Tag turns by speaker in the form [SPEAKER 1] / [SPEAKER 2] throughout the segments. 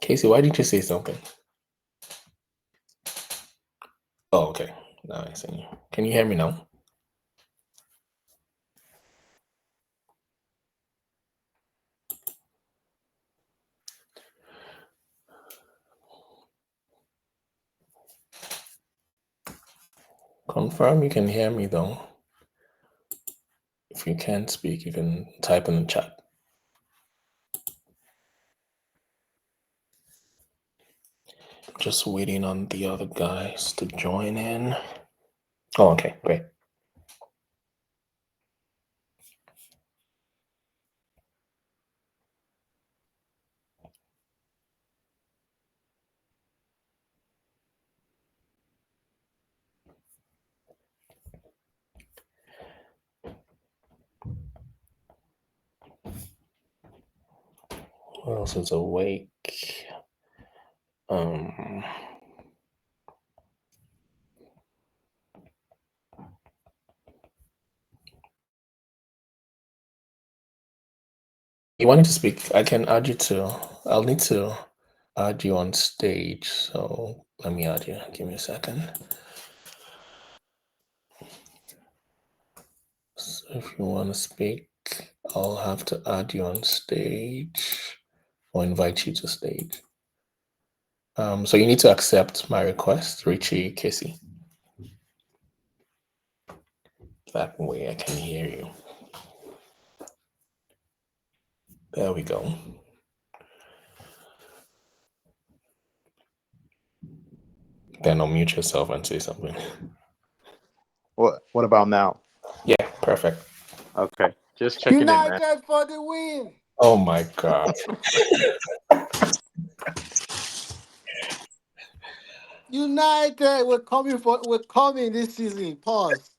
[SPEAKER 1] Casey, why didn't you say something? Oh, okay. Now I see you. Can you hear me now? Confirm you can hear me though. If you can't speak, you can type in the chat. Just waiting on the other guys to join in. Oh, okay, great. Who else is awake? You wanted to speak? I can add you to. I'll need to add you on stage. So let me add you. Give me a second. So if you want to speak, I'll have to add you on stage or invite you to stage. So you need to accept my request, Richie Casey. That way I can hear you. There we go. Then unmute yourself and say something.
[SPEAKER 2] What about now?
[SPEAKER 1] Yeah, perfect.
[SPEAKER 2] Okay, just checking
[SPEAKER 3] United
[SPEAKER 2] in, man.
[SPEAKER 3] for the win.
[SPEAKER 1] Oh my God.
[SPEAKER 3] United, we're coming this season. Pause.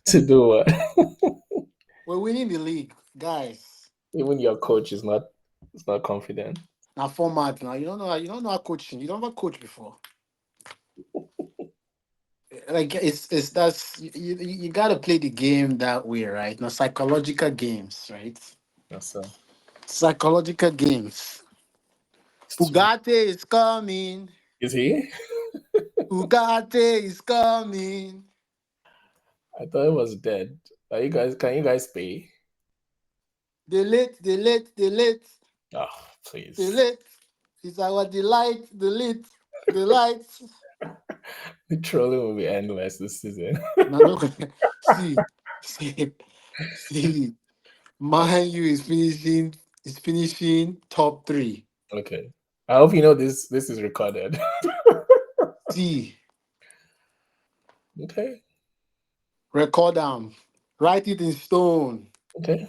[SPEAKER 1] To do what?
[SPEAKER 3] We're winning the league, guys.
[SPEAKER 1] Even your coach is not confident.
[SPEAKER 3] Now format now. You don't know how coaching. You don't have coach before. Like that's you gotta play the game that way, right? Now psychological games, right?
[SPEAKER 1] Yes, sir.
[SPEAKER 3] Psychological games. Ugarte is coming.
[SPEAKER 1] Is he?
[SPEAKER 3] Ugarte is coming.
[SPEAKER 1] I thought it was dead. Can you guys pay?
[SPEAKER 3] Delete.
[SPEAKER 1] Oh, please.
[SPEAKER 3] Delete. It's our delight. Delete.
[SPEAKER 1] The trolling will be endless this season.
[SPEAKER 3] No. See. Man U is finishing top 3.
[SPEAKER 1] Okay. I hope you know this is recorded.
[SPEAKER 3] See.
[SPEAKER 1] Okay.
[SPEAKER 3] Record them. Write it in stone.
[SPEAKER 1] Okay.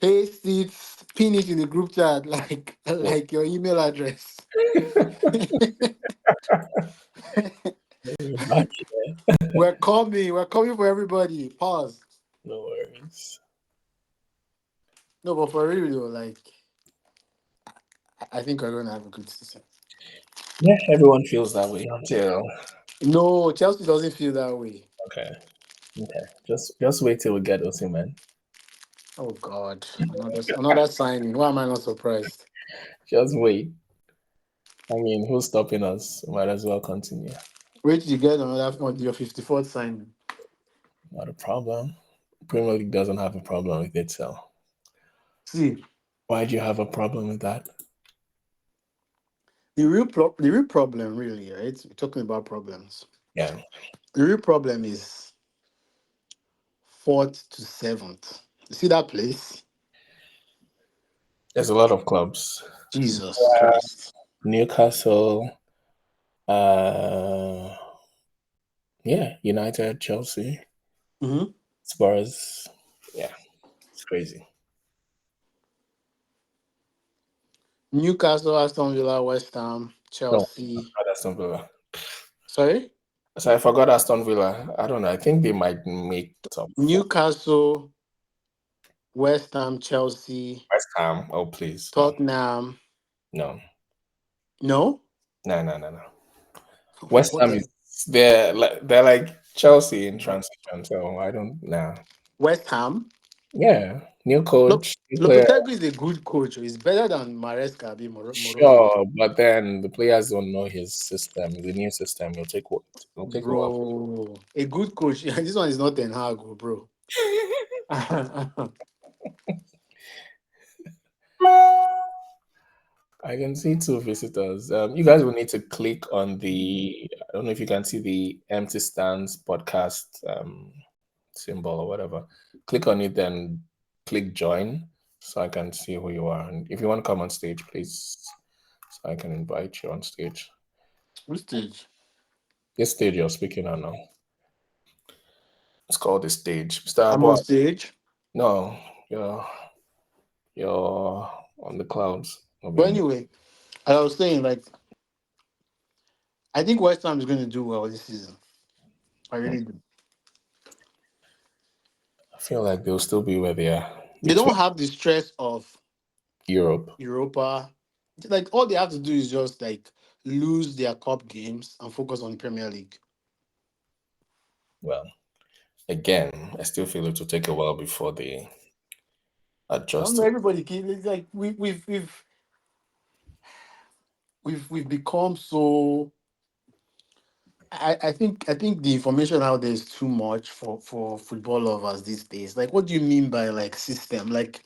[SPEAKER 3] Paste it. Pin it in the group chat like your email address. We're coming for everybody. Pause.
[SPEAKER 1] No worries.
[SPEAKER 3] No, but for real though, like I think we're gonna have a good season.
[SPEAKER 1] Yeah, everyone feels that way until.
[SPEAKER 3] No, Chelsea doesn't feel that way.
[SPEAKER 1] Okay. Just wait till we get Osimhen.
[SPEAKER 3] Oh God, another signing. Why am I not surprised?
[SPEAKER 1] Just wait. I mean, who's stopping us? Might as well continue.
[SPEAKER 3] Wait till you get your 54th signing.
[SPEAKER 1] Not a problem. Premier League doesn't have a problem with it, so.
[SPEAKER 3] See,
[SPEAKER 1] why do you have a problem with that?
[SPEAKER 3] the real problem, really, right? We're talking about problems.
[SPEAKER 1] Yeah.
[SPEAKER 3] The real problem is 4th to 7th. You see that place?
[SPEAKER 1] There's a lot of clubs.
[SPEAKER 3] Jesus Christ.
[SPEAKER 1] Newcastle, United, Chelsea, Spurs. Yeah, it's crazy.
[SPEAKER 3] Newcastle, Aston Villa, West Ham, Chelsea.
[SPEAKER 1] No, Aston Villa.
[SPEAKER 3] Sorry?
[SPEAKER 1] So I forgot Aston Villa. I don't know. I think they might make top 4.
[SPEAKER 3] Newcastle, West Ham, Chelsea.
[SPEAKER 1] West Ham. Oh, please.
[SPEAKER 3] Tottenham.
[SPEAKER 1] No.
[SPEAKER 3] No?
[SPEAKER 1] No. West Ham is they're like Chelsea in transition. So I don't know.
[SPEAKER 3] West Ham?
[SPEAKER 1] Yeah, new coach, new player.
[SPEAKER 3] Lopetegui is a good coach. He's better than Maresca.
[SPEAKER 1] Sure, but then the players don't know his system. The new system. It'll take a while.
[SPEAKER 3] Bro, a good coach. This one is not Ten Hag, bro.
[SPEAKER 1] I can see 2 visitors. You guys will need to click on the. I don't know if you can see the Empty Stands podcast symbol or whatever. Click on it, then click join, so I can see who you are. And if you want to come on stage, please, so I can invite you on stage.
[SPEAKER 3] Which stage?
[SPEAKER 1] This stage you're speaking on now. It's called the stage. Mr.
[SPEAKER 3] I'm
[SPEAKER 1] Abo-
[SPEAKER 3] on stage.
[SPEAKER 1] No, you're on the clouds.
[SPEAKER 3] But anyway, I was saying, like, I think West Ham is going to do well this season. I really do.
[SPEAKER 1] I feel like they'll still be where they are.
[SPEAKER 3] They don't have the stress of
[SPEAKER 1] Europe.
[SPEAKER 3] Europa. Like, all they have to do is just, like, lose their cup games and focus on Premier League.
[SPEAKER 1] Well, again, I still feel it will take a while before they adjust.
[SPEAKER 3] Everybody, it's like we've become so. I think the information out there is too much for football lovers these days. Like, what do you mean by like system? Like,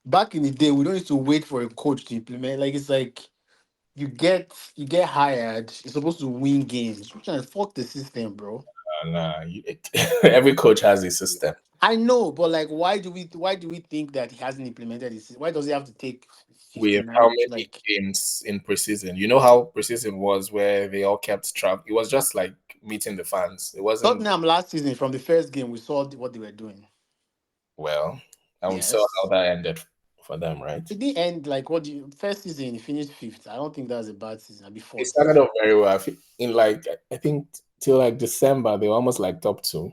[SPEAKER 3] back in the day, we don't need to wait for a coach to implement. Like, it's like you get hired. You're supposed to win games. Which is fuck the system, bro.
[SPEAKER 1] Every coach has a system.
[SPEAKER 3] I know, but like, why do we think that he hasn't implemented this? Why does he have to take
[SPEAKER 1] We have
[SPEAKER 3] 59,
[SPEAKER 1] how many
[SPEAKER 3] like
[SPEAKER 1] games in preseason? You know how preseason was, where they all kept track. It was just like meeting the fans. It wasn't
[SPEAKER 3] Tottenham last season? From the first game, we saw what they were doing.
[SPEAKER 1] well, and we saw
[SPEAKER 3] Yes.
[SPEAKER 1] how that ended for them, right?
[SPEAKER 3] It didn't end like first season. He finished 5th. I don't think that's a bad season. Before
[SPEAKER 1] They started off very well. In like I think till like December, they were almost like top 2.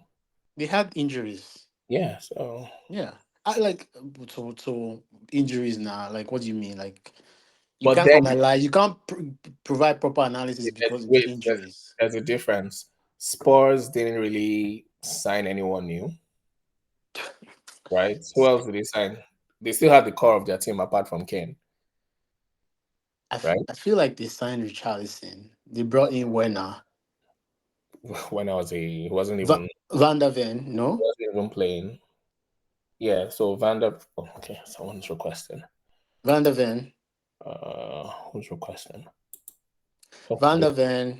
[SPEAKER 3] they had injuries.
[SPEAKER 1] Yeah, so
[SPEAKER 3] Yeah, I like to injuries now. Like, what do you mean? Like, you
[SPEAKER 1] but
[SPEAKER 3] can't
[SPEAKER 1] then
[SPEAKER 3] analyze. You can't provide proper analysis because of
[SPEAKER 1] wait,
[SPEAKER 3] injuries.
[SPEAKER 1] there's a difference. Spurs didn't really sign anyone new, right? Who else did they sign? They still had the core of their team apart from Kane. Right?
[SPEAKER 3] I feel like they signed Richarlison. They brought in Werner.
[SPEAKER 1] When he wasn't even
[SPEAKER 3] Van der Ven, no?
[SPEAKER 1] wasn't even playing. Yeah, so okay, someone's requesting.
[SPEAKER 3] Van der Ven.
[SPEAKER 1] Who's requesting?
[SPEAKER 3] Van der Ven,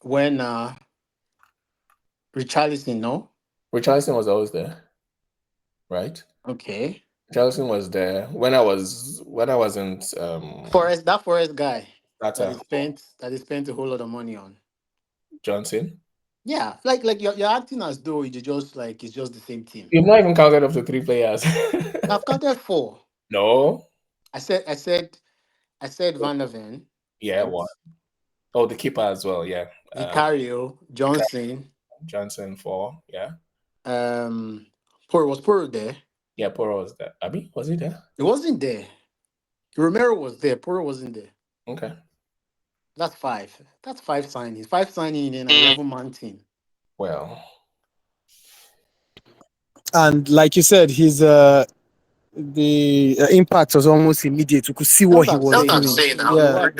[SPEAKER 3] Werner, Richarlison, no?
[SPEAKER 1] Richarlison was always there, right?
[SPEAKER 3] Okay.
[SPEAKER 1] Richarlison was there when I wasn't
[SPEAKER 3] That Forest guy
[SPEAKER 1] that
[SPEAKER 3] they spent a whole lot of money on.
[SPEAKER 1] Johnson.
[SPEAKER 3] Yeah, like you're acting as though it's just the same team.
[SPEAKER 1] You've not even counted up to 3 players.
[SPEAKER 3] I've counted 4.
[SPEAKER 1] No.
[SPEAKER 3] I said Van der Ven.
[SPEAKER 1] Yeah, right? One. Oh, the keeper as well. Yeah.
[SPEAKER 3] Vicario,
[SPEAKER 1] Johnson 4. Yeah.
[SPEAKER 3] Poro there?
[SPEAKER 1] Yeah, Poro was there. Abi, was he there?
[SPEAKER 3] It wasn't there. Romero was there. Poro wasn't there.
[SPEAKER 1] Okay.
[SPEAKER 3] That's 5. That's 5 signings. 5 signings in an 11-man team.
[SPEAKER 1] Well.
[SPEAKER 4] And like you said, the impact was almost immediate. You could see what he was doing.
[SPEAKER 3] Yeah.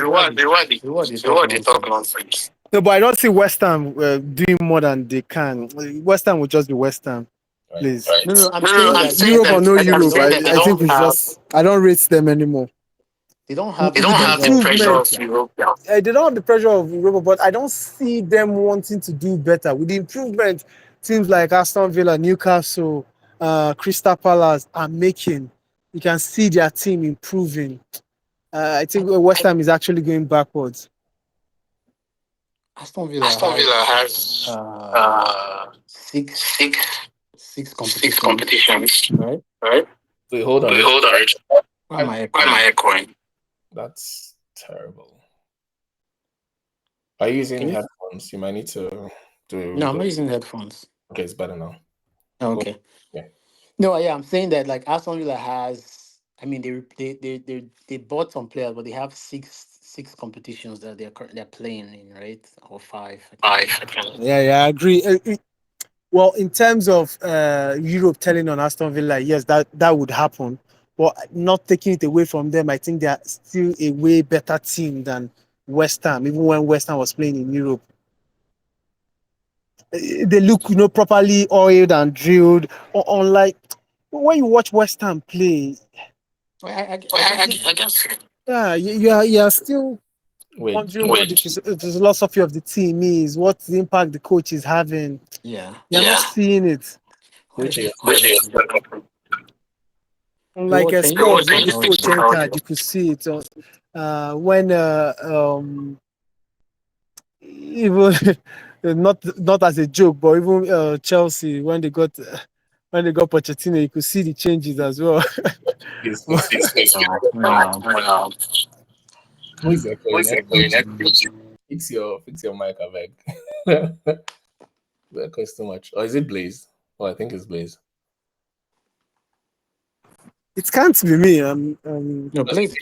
[SPEAKER 3] What they talk nonsense.
[SPEAKER 4] No, but I don't see West Ham doing more than they can. West Ham will just be West Ham.
[SPEAKER 1] Right.
[SPEAKER 4] Please.
[SPEAKER 3] Right. No, I'm saying
[SPEAKER 4] Europe or no Europe. I think it's just. I don't rate them anymore.
[SPEAKER 3] They don't have
[SPEAKER 4] the pressure of Europe. They don't have the pressure of Europe, but I don't see them wanting to do better. With the improvement, teams like Aston Villa, Newcastle, Crystal Palace are making. You can see their team improving. I think West Ham is actually going backwards.
[SPEAKER 3] Aston Villa has 6 competitions. Right?
[SPEAKER 1] Wait, hold on.
[SPEAKER 3] Why am I echoing?
[SPEAKER 1] That's terrible. Are you using headphones? You might need to do.
[SPEAKER 3] No, I'm not using headphones.
[SPEAKER 1] Okay, it's better now.
[SPEAKER 3] Oh, okay.
[SPEAKER 1] Yeah.
[SPEAKER 3] No, yeah, I'm saying that like Aston Villa has. I mean, they bought some players, but they have six competitions that they're playing in, right? Or 5.
[SPEAKER 4] Yeah, I agree. Well, in terms of Europe telling on Aston Villa, yes, that would happen. But not taking it away from them, I think they are still a way better team than West Ham, even when West Ham was playing in Europe. They look, properly oiled and drilled. Unlike when you watch West Ham play,
[SPEAKER 3] I guess.
[SPEAKER 4] yeah, you are still wondering what the philosophy of the team is, what the impact the coach is having.
[SPEAKER 3] Yeah.
[SPEAKER 4] You're not seeing it. Unlike Spurs, when the coach entered, you could see it. When even not as a joke, but even Chelsea when they got Pochettino, you could see the changes as well.
[SPEAKER 1] Who is Fix your mic, I beg. That costs too much. Or is it Blaze? Oh, I think it's Blaze.
[SPEAKER 4] It can't be me.
[SPEAKER 3] No, Blaze.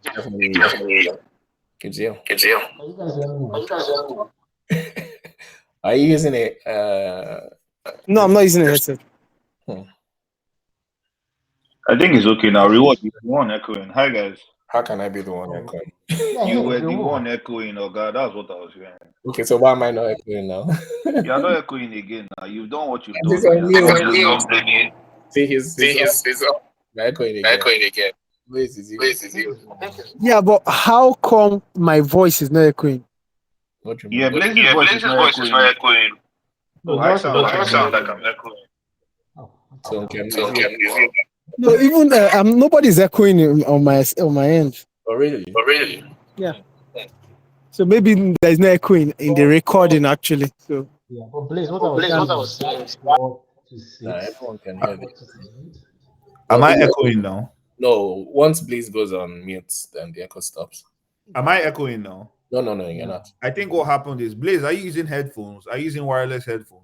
[SPEAKER 1] Definitely. It's you. Are you using it?
[SPEAKER 4] No, I'm not using a headset.
[SPEAKER 5] I think it's okay now. Reward, you one echoing. Hi guys.
[SPEAKER 1] How can I be the one echoing?
[SPEAKER 5] You were the one echoing, oh God, that's what I was hearing.
[SPEAKER 1] Okay, so why am I not echoing now?
[SPEAKER 5] You're not echoing again now. You've done what you've done.
[SPEAKER 1] See his echoing again.
[SPEAKER 4] Yeah, but how come my voice is not echoing?
[SPEAKER 1] What do you mean?
[SPEAKER 5] Yeah, Blaze's voice is not echoing. No, I sound like I'm echoing.
[SPEAKER 1] So
[SPEAKER 4] No, even nobody's echoing on my end.
[SPEAKER 1] Oh really?
[SPEAKER 4] Yeah. So maybe there's no echoing in the recording actually. So
[SPEAKER 6] yeah, but Blaze, what I was saying is 4 to 6.
[SPEAKER 1] Everyone can hear this.
[SPEAKER 7] Am I echoing now?
[SPEAKER 1] No, once Blaze goes on mute, then the echo stops.
[SPEAKER 7] Am I echoing now?
[SPEAKER 1] No, you're not.
[SPEAKER 7] I think what happened is, Blaze, are you using headphones? Are you using wireless headphones?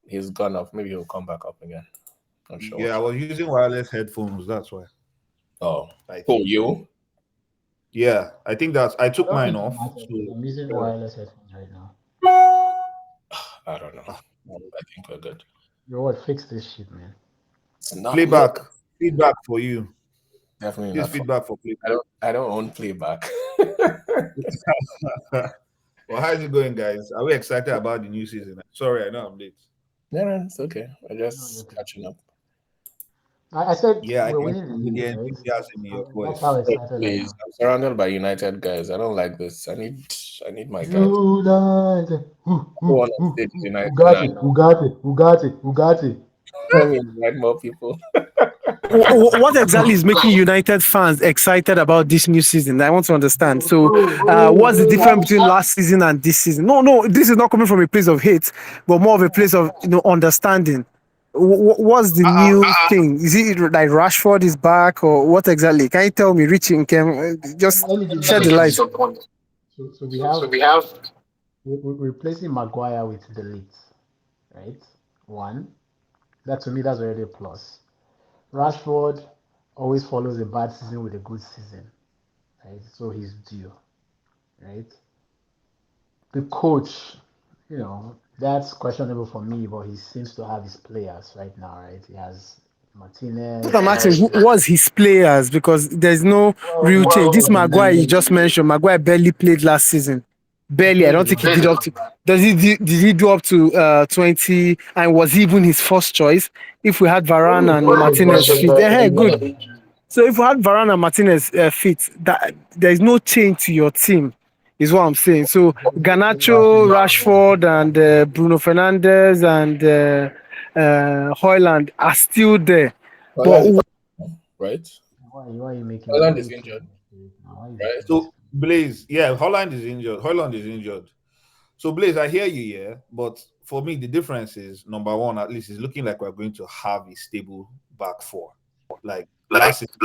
[SPEAKER 1] He's gone off. Maybe he'll come back up again. I'm sure.
[SPEAKER 7] Yeah, I was using wireless headphones. That's why.
[SPEAKER 1] Oh, you?
[SPEAKER 7] Yeah, I think I took mine off.
[SPEAKER 6] I'm using wireless headphones right now.
[SPEAKER 1] I don't know. I think we're good.
[SPEAKER 6] You what? Fix this shit, man.
[SPEAKER 1] It's not
[SPEAKER 7] Feedback for you.
[SPEAKER 1] Definitely
[SPEAKER 7] Just
[SPEAKER 1] not
[SPEAKER 7] feedback for playback.
[SPEAKER 1] I don't own playback.
[SPEAKER 7] Well, how's it going, guys? Are we excited about the new season? Sorry, I know I'm late.
[SPEAKER 1] No, it's okay. I'm just catching up.
[SPEAKER 6] I said,
[SPEAKER 7] yeah,
[SPEAKER 6] we're winning the league, right?
[SPEAKER 7] enthusiasm in your voice.
[SPEAKER 6] That's how excited I am.
[SPEAKER 1] I'm surrounded by United guys. I don't like this. I need my guys.
[SPEAKER 6] United. Who got it?
[SPEAKER 1] I mean, like more people.
[SPEAKER 4] What exactly is making United fans excited about this new season? I want to understand. So, what's the difference between last season and this season? No, this is not coming from a place of hate, but more of a place of understanding. What's the new thing? Is it like Rashford is back, or what exactly? Can you tell me, Richie and Kem? Just shed the light.
[SPEAKER 6] So we're replacing Maguire with the Leeds, right? One. That to me, that's already a plus. Rashford always follows a bad season with a good season, right? So he's due, right? The coach, that's questionable for me, but he seems to have his players right now, right? He has Martinez.
[SPEAKER 4] I'm asking, who was his players? Because there's no real change. This Maguire you just mentioned, Maguire barely played last season. Barely. I don't think he did up to. Did he do up to 20? And was he even his first choice? If we had Varane and Martinez fit, good. So if we had Varane and Martinez fit, that there's no change to your team, is what I'm saying. So Garnacho, Rashford, and Bruno Fernandes and Haaland are still there.
[SPEAKER 1] But right?
[SPEAKER 6] Why are you making?
[SPEAKER 1] Haaland is injured.
[SPEAKER 7] Right. So Blaze, yeah, Haaland is injured. So Blaze, I hear you, yeah, but for me, the difference is number one, at least, it's looking like we're going to have a stable back four. Like last season,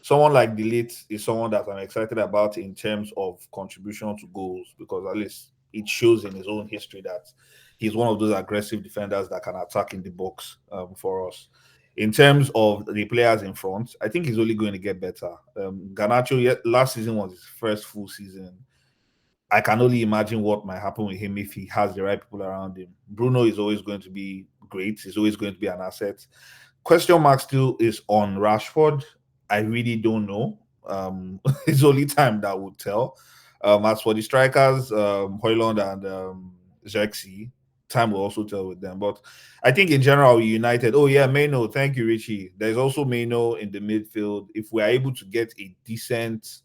[SPEAKER 7] someone like Delete is someone that I'm excited about in terms of contribution to goals, because at least it shows in his own history that he's one of those aggressive defenders that can attack in the box for us. In terms of the players in front, I think he's only going to get better. Garnacho, last season was his first full season. I can only imagine what might happen with him if he has the right people around him. Bruno is always going to be great. He's always going to be an asset. Question mark still is on Rashford. I really don't know. It's only time that will tell. As for the strikers, Haaland and Xerxes, time will also tell with them. But I think in general, United. Oh yeah, Maino. Thank you, Richie. There's also Maino in the midfield. If we are able to get a decent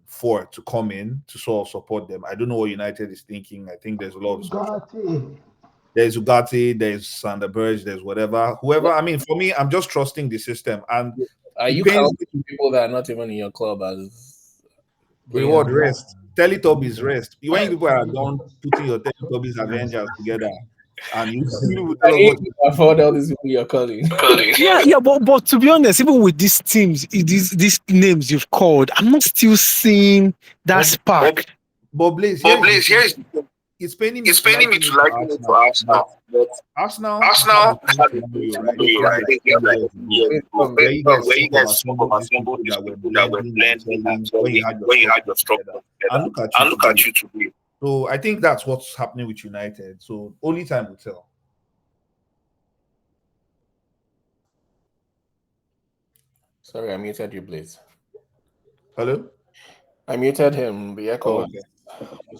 [SPEAKER 7] four to come in to sort of support them, I don't know what United is thinking. I think there's a lot of discussion. There's Ugarte, there's Sanderberg, there's whoever. I mean, for me, I'm just trusting the system. And
[SPEAKER 1] are you counting people that are not even in your club as
[SPEAKER 7] reward rest? Teletubbies rest. When people are done putting your Teletubbies Avengers together, and you
[SPEAKER 1] afford all these people you're calling.
[SPEAKER 4] Yeah, but to be honest, even with these teams, these names you've called, I'm not still seeing that spark.
[SPEAKER 7] But Blaze, it's paining me to like him to Arsenal. But Arsenal have a where you guys spoke about assembled these people that were blending when you had your structure. And look at you today. So I think that's what's happening with United. So only time will tell.
[SPEAKER 1] Sorry, I muted you, Blaze.
[SPEAKER 7] Hello?
[SPEAKER 1] I muted him. The echo.
[SPEAKER 7] Okay.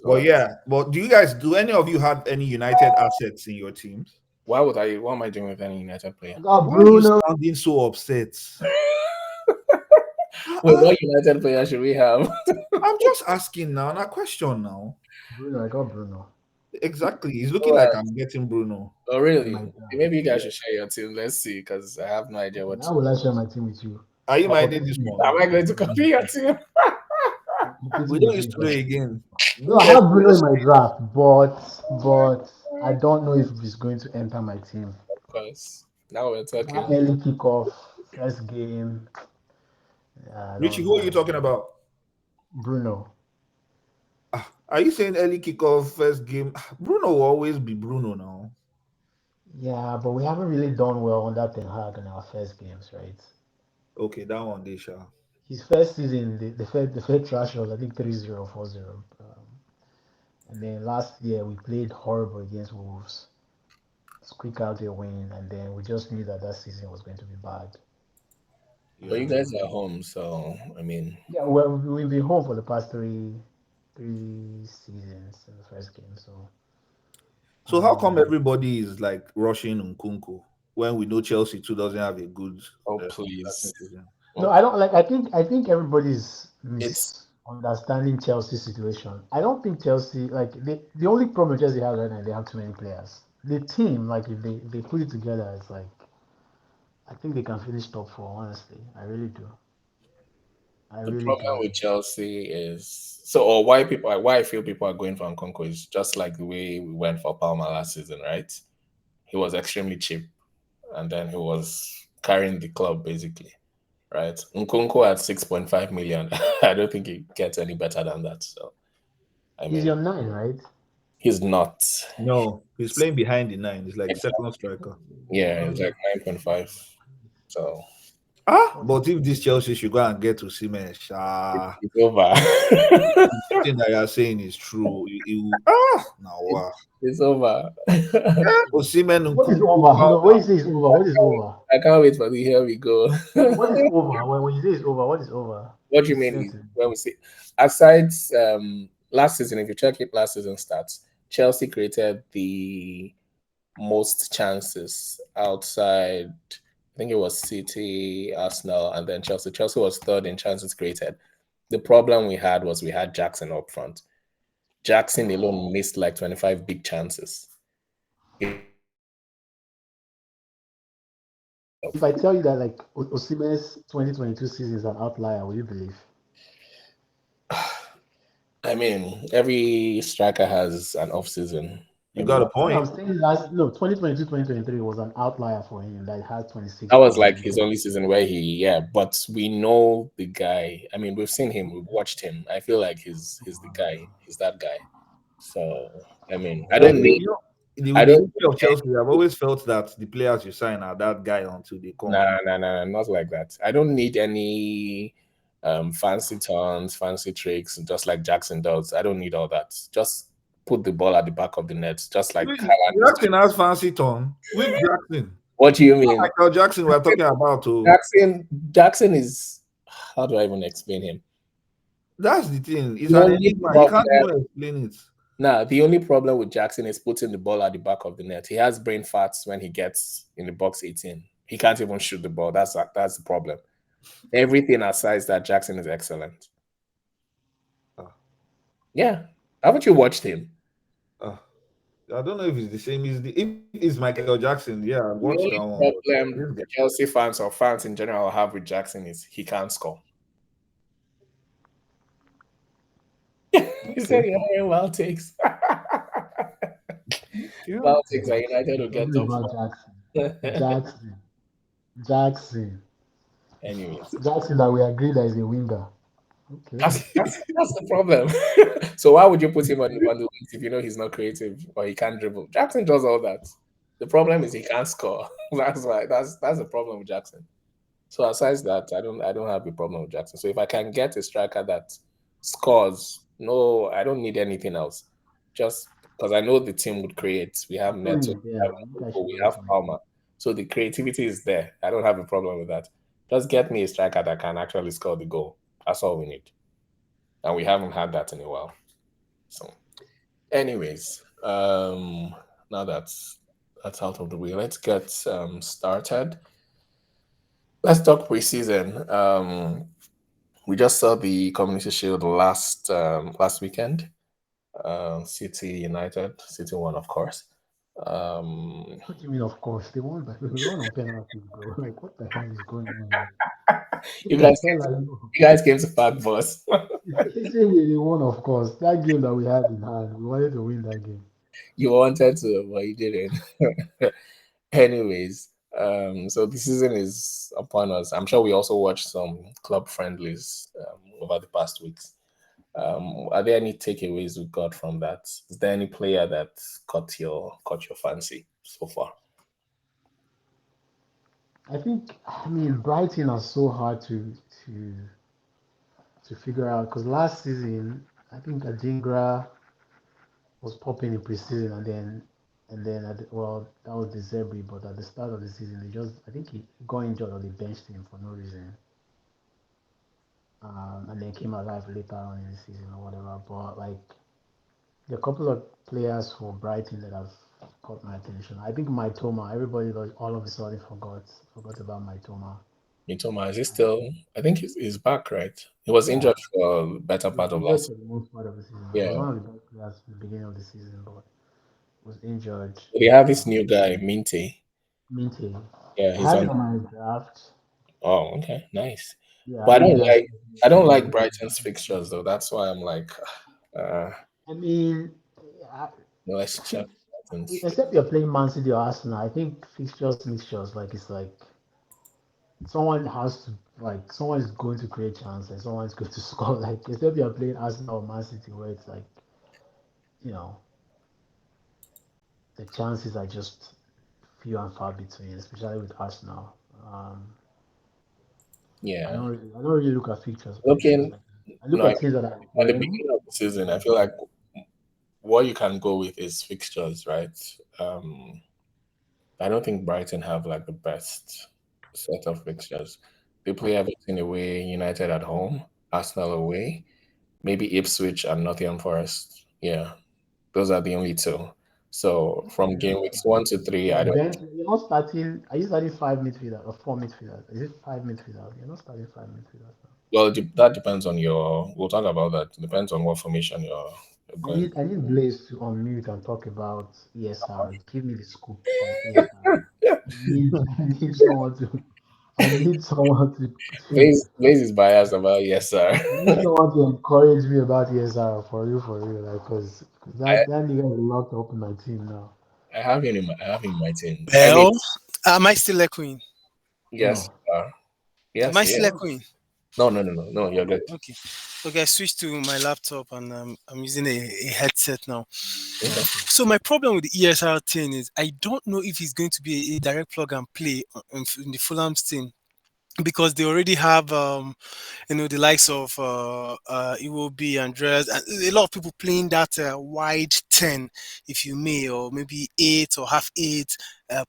[SPEAKER 7] Well, yeah. But do any of you have any United assets in your teams?
[SPEAKER 1] What am I doing with any United player?
[SPEAKER 7] Why are you sounding so upset?
[SPEAKER 1] Wait, what United player should we have?
[SPEAKER 7] I'm just asking now, not question now.
[SPEAKER 6] Bruno, I got Bruno.
[SPEAKER 7] Exactly. He's looking like I'm getting Bruno.
[SPEAKER 1] Oh, really? Maybe you guys should share your team. Let's see, because I have no idea what.
[SPEAKER 6] How will I share my team with you?
[SPEAKER 7] Are you minding this one?
[SPEAKER 1] Am I going to copy your team?
[SPEAKER 7] We don't used to do it again.
[SPEAKER 6] No, I have Bruno in my draft, but I don't know if he's going to enter my team.
[SPEAKER 1] Of course. Now we're talking.
[SPEAKER 6] Early kickoff, first game.
[SPEAKER 7] Richie, who are you talking about?
[SPEAKER 6] Bruno.
[SPEAKER 7] Are you saying early kickoff, first game? Bruno will always be Bruno now.
[SPEAKER 6] Yeah, but we haven't really done well under Ten Hag in our first games, right?
[SPEAKER 7] Okay, that one, they shall.
[SPEAKER 6] His first season, the Fed trash was, I think, 3-0, 4-0. And then last year, we played horrible against Wolves. Squeak out a win, and then we just knew that season was going to be bad.
[SPEAKER 1] But you guys are home, so, I mean...
[SPEAKER 6] Yeah, well, we've been home for the past three seasons in the first game, so...
[SPEAKER 7] So how come everybody is, like, rushing Nkunku when we know Chelsea, too, doesn't have a good...
[SPEAKER 1] Oh, please.
[SPEAKER 6] No, I don't like. I think everybody's misunderstanding Chelsea's situation. I don't think Chelsea the only problem Chelsea has right now, they have too many players. The team, like, if they put it together, it's like I think they can finish top 4. Honestly, I really do.
[SPEAKER 1] The problem with Chelsea is why I feel people are going for Nkunku is just like the way we went for Palmer last season, right? He was extremely cheap, and then he was carrying the club basically. Right, Nkunku at 6.5 million. I don't think he gets any better than that. So,
[SPEAKER 6] he's your 9, right?
[SPEAKER 1] He's not.
[SPEAKER 7] No, he's playing behind the 9. He's like second striker.
[SPEAKER 1] Yeah, it's like 9.5. So,
[SPEAKER 7] but if this Chelsea should go and get to Osimhen,
[SPEAKER 1] it's over.
[SPEAKER 7] The thing that you're saying is true.
[SPEAKER 1] It's over.
[SPEAKER 7] Osimhen,
[SPEAKER 6] what is over? When you say it's over, what is over?
[SPEAKER 1] I can't wait for the here we go.
[SPEAKER 6] What is over? When you say it's over, what is over?
[SPEAKER 1] What do you mean? When we say aside last season, if you check it, last season stats, Chelsea created the most chances outside. I think it was City, Arsenal, and then Chelsea. Chelsea was third in chances created. The problem we had was we had Jackson up front. Jackson alone missed like 25 big chances.
[SPEAKER 6] If I tell you that like Osimhen's 2022 season is an outlier, will you believe?
[SPEAKER 1] I mean, every striker has an off season.
[SPEAKER 7] You got a point.
[SPEAKER 6] I'm saying 2022, 2023 was an outlier for him that had 26.
[SPEAKER 1] That was like his only season where but we know the guy. I mean, we've seen him, we've watched him. I feel like he's the guy. He's that guy. So, I mean, I don't need...
[SPEAKER 7] of Chelsea, I've always felt that the players you sign are that guy until they come.
[SPEAKER 1] Nah, not like that. I don't need any fancy turns, fancy tricks, just like Jackson does. I don't need all that. Just put the ball at the back of the net, just like Haaland.
[SPEAKER 7] Jackson has fancy turn. With Jackson.
[SPEAKER 1] What do you mean?
[SPEAKER 7] Michael Jackson we're talking about too.
[SPEAKER 1] Jackson is, how do I even explain him?
[SPEAKER 7] That's the thing. It's
[SPEAKER 1] The
[SPEAKER 7] an
[SPEAKER 1] only
[SPEAKER 7] enigma. You can't even explain it.
[SPEAKER 1] Nah, the only problem with Jackson is putting the ball at the back of the net. He has brain farts when he gets in the box 18. He can't even shoot the ball. That's the problem. Everything aside that, Jackson is excellent. Yeah. Haven't you watched him?
[SPEAKER 7] I don't know if it's the same. If it's Michael Jackson, yeah. What's
[SPEAKER 1] the only problem Chelsea fans or fans in general have with Jackson is he can't score. He said he had wild takes. Wild takes are United will get top.
[SPEAKER 6] Jackson.
[SPEAKER 1] Anyways.
[SPEAKER 6] Jackson that we agree that is a winger. Okay.
[SPEAKER 1] That's the problem. So why would you put him on the wings if you know he's not creative or he can't dribble? Jackson does all that. The problem is he can't score. That's why that's the problem with Jackson. So aside that, I don't have a problem with Jackson. So if I can get a striker that scores, no, I don't need anything else. Just because I know the team would create. We have Neto, we have Palmer. So the creativity is there. I don't have a problem with that. Just get me a striker that can actually score the goal. That's all we need. And we haven't had that in a while. So anyways, now that's out of the way. Let's get started. Let's talk preseason. We just saw the Community Shield last weekend. City United, City won, of course.
[SPEAKER 6] What do you mean, of course? They won, but we won on penalties, bro. Like, what the hell is going on?
[SPEAKER 1] You guys came to Park Boss.
[SPEAKER 6] They won, of course. That game that we had in hand, we wanted to win that game.
[SPEAKER 1] You wanted to, but you didn't. Anyways, so the season is upon us. I'm sure we also watched some club friendlies over the past weeks. Are there any takeaways we got from that? Is there any player that caught your fancy so far?
[SPEAKER 6] I mean, Brighton are so hard to figure out because last season I think Adingra was popping in preseason and then that was the Zebri, but at the start of the season I think he got injured or they benched him for no reason. And then came alive later on in the season or whatever. But like, there are a couple of players for Brighton that have caught my attention. I think Mitoma, everybody all of a sudden forgot about Mitoma.
[SPEAKER 1] Mitoma, is he still? I think he's back, right? He was injured for a better part of last
[SPEAKER 6] season. Most part of the season.
[SPEAKER 1] Yeah.
[SPEAKER 6] He was one of the best players at the beginning of the season, but was injured.
[SPEAKER 1] They have this new guy, Minty. Yeah, he's
[SPEAKER 6] on my draft.
[SPEAKER 1] Oh, okay, nice.
[SPEAKER 6] Yeah,
[SPEAKER 1] but I don't like Brighton's fixtures though. That's why I'm like,
[SPEAKER 6] I mean,
[SPEAKER 1] let's check.
[SPEAKER 6] Except you're playing Man City or Arsenal, I think mixtures, like it's like someone is going to create chance and someone's going to score. Like except you're playing Arsenal or Man City, where it's like, you know, the chances are just few and far between, especially with Arsenal.
[SPEAKER 1] Yeah,
[SPEAKER 6] I don't really look at fixtures.
[SPEAKER 1] I look at
[SPEAKER 6] teams that are
[SPEAKER 1] at the beginning of the season. I feel like what you can go with is fixtures, right? I don't think Brighton have like the best set of fixtures. They play everything away, United at home, Arsenal away, maybe Ipswich and Nottingham Forest. Yeah, those are the only two. So from game weeks 1 to 3, I don't.
[SPEAKER 6] You're not starting. Are you starting 5 midfielders or 4 midfielders? Is it 5 midfielders? You're not starting 5 midfielders.
[SPEAKER 1] Well, that depends on your. We'll talk about that. It depends on what formation you're going.
[SPEAKER 6] I need Blaze to unmute and talk about ESR. Give me the scoop on ESR. I need someone to.
[SPEAKER 1] Blaze is biased about ESR.
[SPEAKER 6] I need someone to encourage me about ESR for real, like because that nigga is locked up in my team now.
[SPEAKER 1] I have him in my team.
[SPEAKER 4] Well, am I still echoing?
[SPEAKER 1] Yes,
[SPEAKER 6] No.
[SPEAKER 1] Yes.
[SPEAKER 4] Am I still echoing?
[SPEAKER 1] No, you're good.
[SPEAKER 4] Okay, I switched to my laptop and I'm using a headset now.
[SPEAKER 1] Okay.
[SPEAKER 4] So my problem with the ESR thing is I don't know if it's going to be a direct plug and play in the Fulham's team. because they already have the likes of Iwobi, Andreas, and a lot of people playing that wide 10, if you may, or maybe 8 or half 8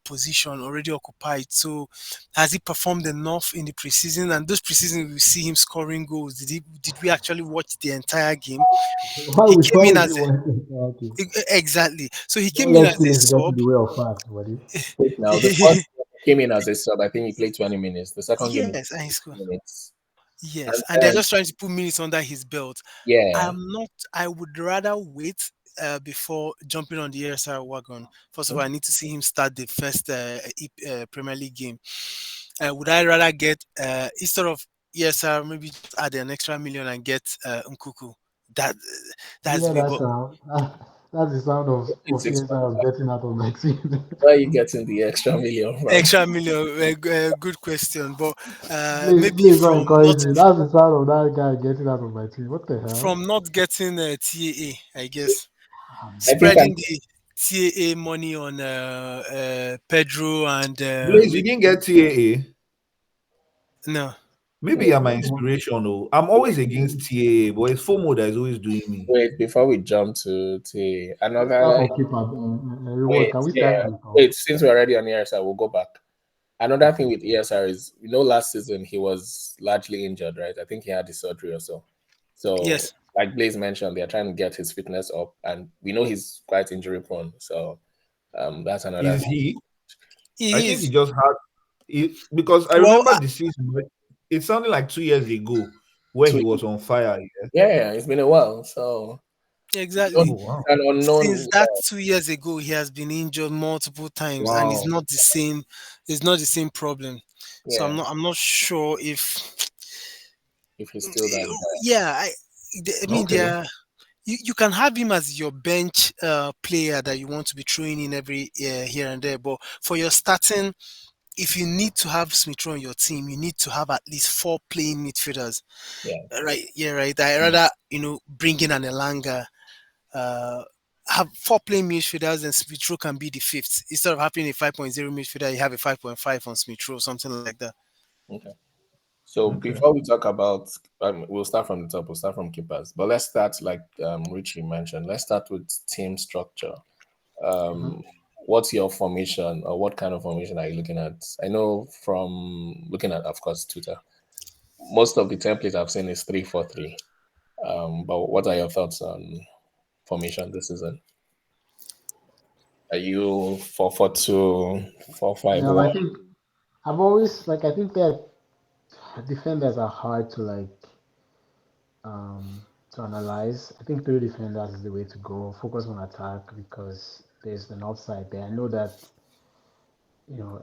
[SPEAKER 4] position already occupied. So has he performed enough in the preseason? And those preseason we see him scoring goals. Did we actually watch the entire game?
[SPEAKER 6] Why
[SPEAKER 4] He
[SPEAKER 6] would
[SPEAKER 4] came in
[SPEAKER 6] you
[SPEAKER 4] as
[SPEAKER 6] want to okay.
[SPEAKER 4] exactly. So he
[SPEAKER 6] Don't
[SPEAKER 4] came in
[SPEAKER 6] let
[SPEAKER 4] as a
[SPEAKER 6] feelings get in
[SPEAKER 4] sub.
[SPEAKER 6] the way of facts, buddy.
[SPEAKER 1] Wait, now the first game he came in as a sub. I think he played 20 minutes. The second game
[SPEAKER 4] Yes, and he
[SPEAKER 1] he
[SPEAKER 4] scored.
[SPEAKER 1] played minutes.
[SPEAKER 4] Yes,
[SPEAKER 1] And
[SPEAKER 4] and they're
[SPEAKER 1] then
[SPEAKER 4] just trying to put minutes under his belt.
[SPEAKER 1] yeah,
[SPEAKER 4] I would rather wait before jumping on the ASR wagon. First of all, I need to see him start the first Premier League game. Would I rather get instead of ESR, maybe just add an extra million and get Nkunku? That that's
[SPEAKER 6] Yeah,
[SPEAKER 4] the way.
[SPEAKER 6] that
[SPEAKER 4] But
[SPEAKER 6] sound. That's the sound
[SPEAKER 1] it's
[SPEAKER 6] of yes, I was
[SPEAKER 1] expensive.
[SPEAKER 6] getting out of my team.
[SPEAKER 1] Where are you getting the extra million from?
[SPEAKER 4] extra million, good question. But maybe
[SPEAKER 6] Please don't encourage me. That's the sound of that guy getting out of my team. What the hell?
[SPEAKER 4] from not getting TAA, I guess.
[SPEAKER 6] Ah,
[SPEAKER 1] I think
[SPEAKER 6] man.
[SPEAKER 1] I
[SPEAKER 4] Spreading the TAA money on Pedro and
[SPEAKER 7] Blaze, you
[SPEAKER 4] maybe
[SPEAKER 7] didn't get TAA.
[SPEAKER 4] no.
[SPEAKER 7] Maybe you're my inspiration. Oh, I'm always against TAA, but it's FOMO that is always doing me.
[SPEAKER 1] wait before we jump to
[SPEAKER 6] Let's start
[SPEAKER 1] another.
[SPEAKER 6] from keeper. Reward.
[SPEAKER 1] Wait,
[SPEAKER 6] Can we start
[SPEAKER 1] yeah,
[SPEAKER 6] from the top?
[SPEAKER 1] wait. Since we're already on ESR, we'll go back. Another thing with ESR is, last season he was largely injured, right? I think he had his surgery or so. So,
[SPEAKER 4] Yes,
[SPEAKER 1] like Blaze mentioned, they're trying to get his fitness up, and we know he's quite injury prone. So, that's another
[SPEAKER 7] Is
[SPEAKER 1] thing.
[SPEAKER 7] he? I
[SPEAKER 4] he
[SPEAKER 7] think he
[SPEAKER 4] is.
[SPEAKER 7] just had because I
[SPEAKER 4] Well,
[SPEAKER 7] remember the season. It sounded like 2 years ago where he was on fire.
[SPEAKER 1] Yeah, it's been a while. So,
[SPEAKER 4] exactly.
[SPEAKER 7] Oh wow!
[SPEAKER 1] an
[SPEAKER 4] Since
[SPEAKER 1] unknown.
[SPEAKER 4] that 2 years ago, he has been injured multiple times, and it's
[SPEAKER 1] Wow.
[SPEAKER 4] not the same. It's not the same problem. So
[SPEAKER 1] Yeah,
[SPEAKER 4] I'm not sure if.
[SPEAKER 1] if he's still that bad.
[SPEAKER 4] Yeah, I mean,
[SPEAKER 7] Okay.
[SPEAKER 4] you can have him as your bench player that you want to be throwing in every here and there, but for your starting, if you need to have Smith Rowe on your team, you need to have at least 4 playing midfielders.
[SPEAKER 1] Yeah.
[SPEAKER 4] Right? Yeah, right. I rather bring in an Elanga, uh, have 4 playing midfielders, and Smith Rowe can be the fifth instead of having a 5.0 midfielder. You have a 5.5 on Smith Rowe, something like that.
[SPEAKER 1] Okay. So
[SPEAKER 7] Okay.
[SPEAKER 1] before we talk about, we'll start from the top. We'll start from keepers, but let's start like Richie mentioned. Let's start with team structure. What's your formation, or what kind of formation are you looking at? I know from looking at, of course, Twitter, most of the templates I've seen is 3-4-3. But what are your thoughts on formation this season? Are you 4-4-2,
[SPEAKER 6] I
[SPEAKER 1] 4-5-1?
[SPEAKER 6] think I've always I think that defenders are hard to analyze. I think 3 defenders is the way to go. Focus on attack because there's an upside there. I know that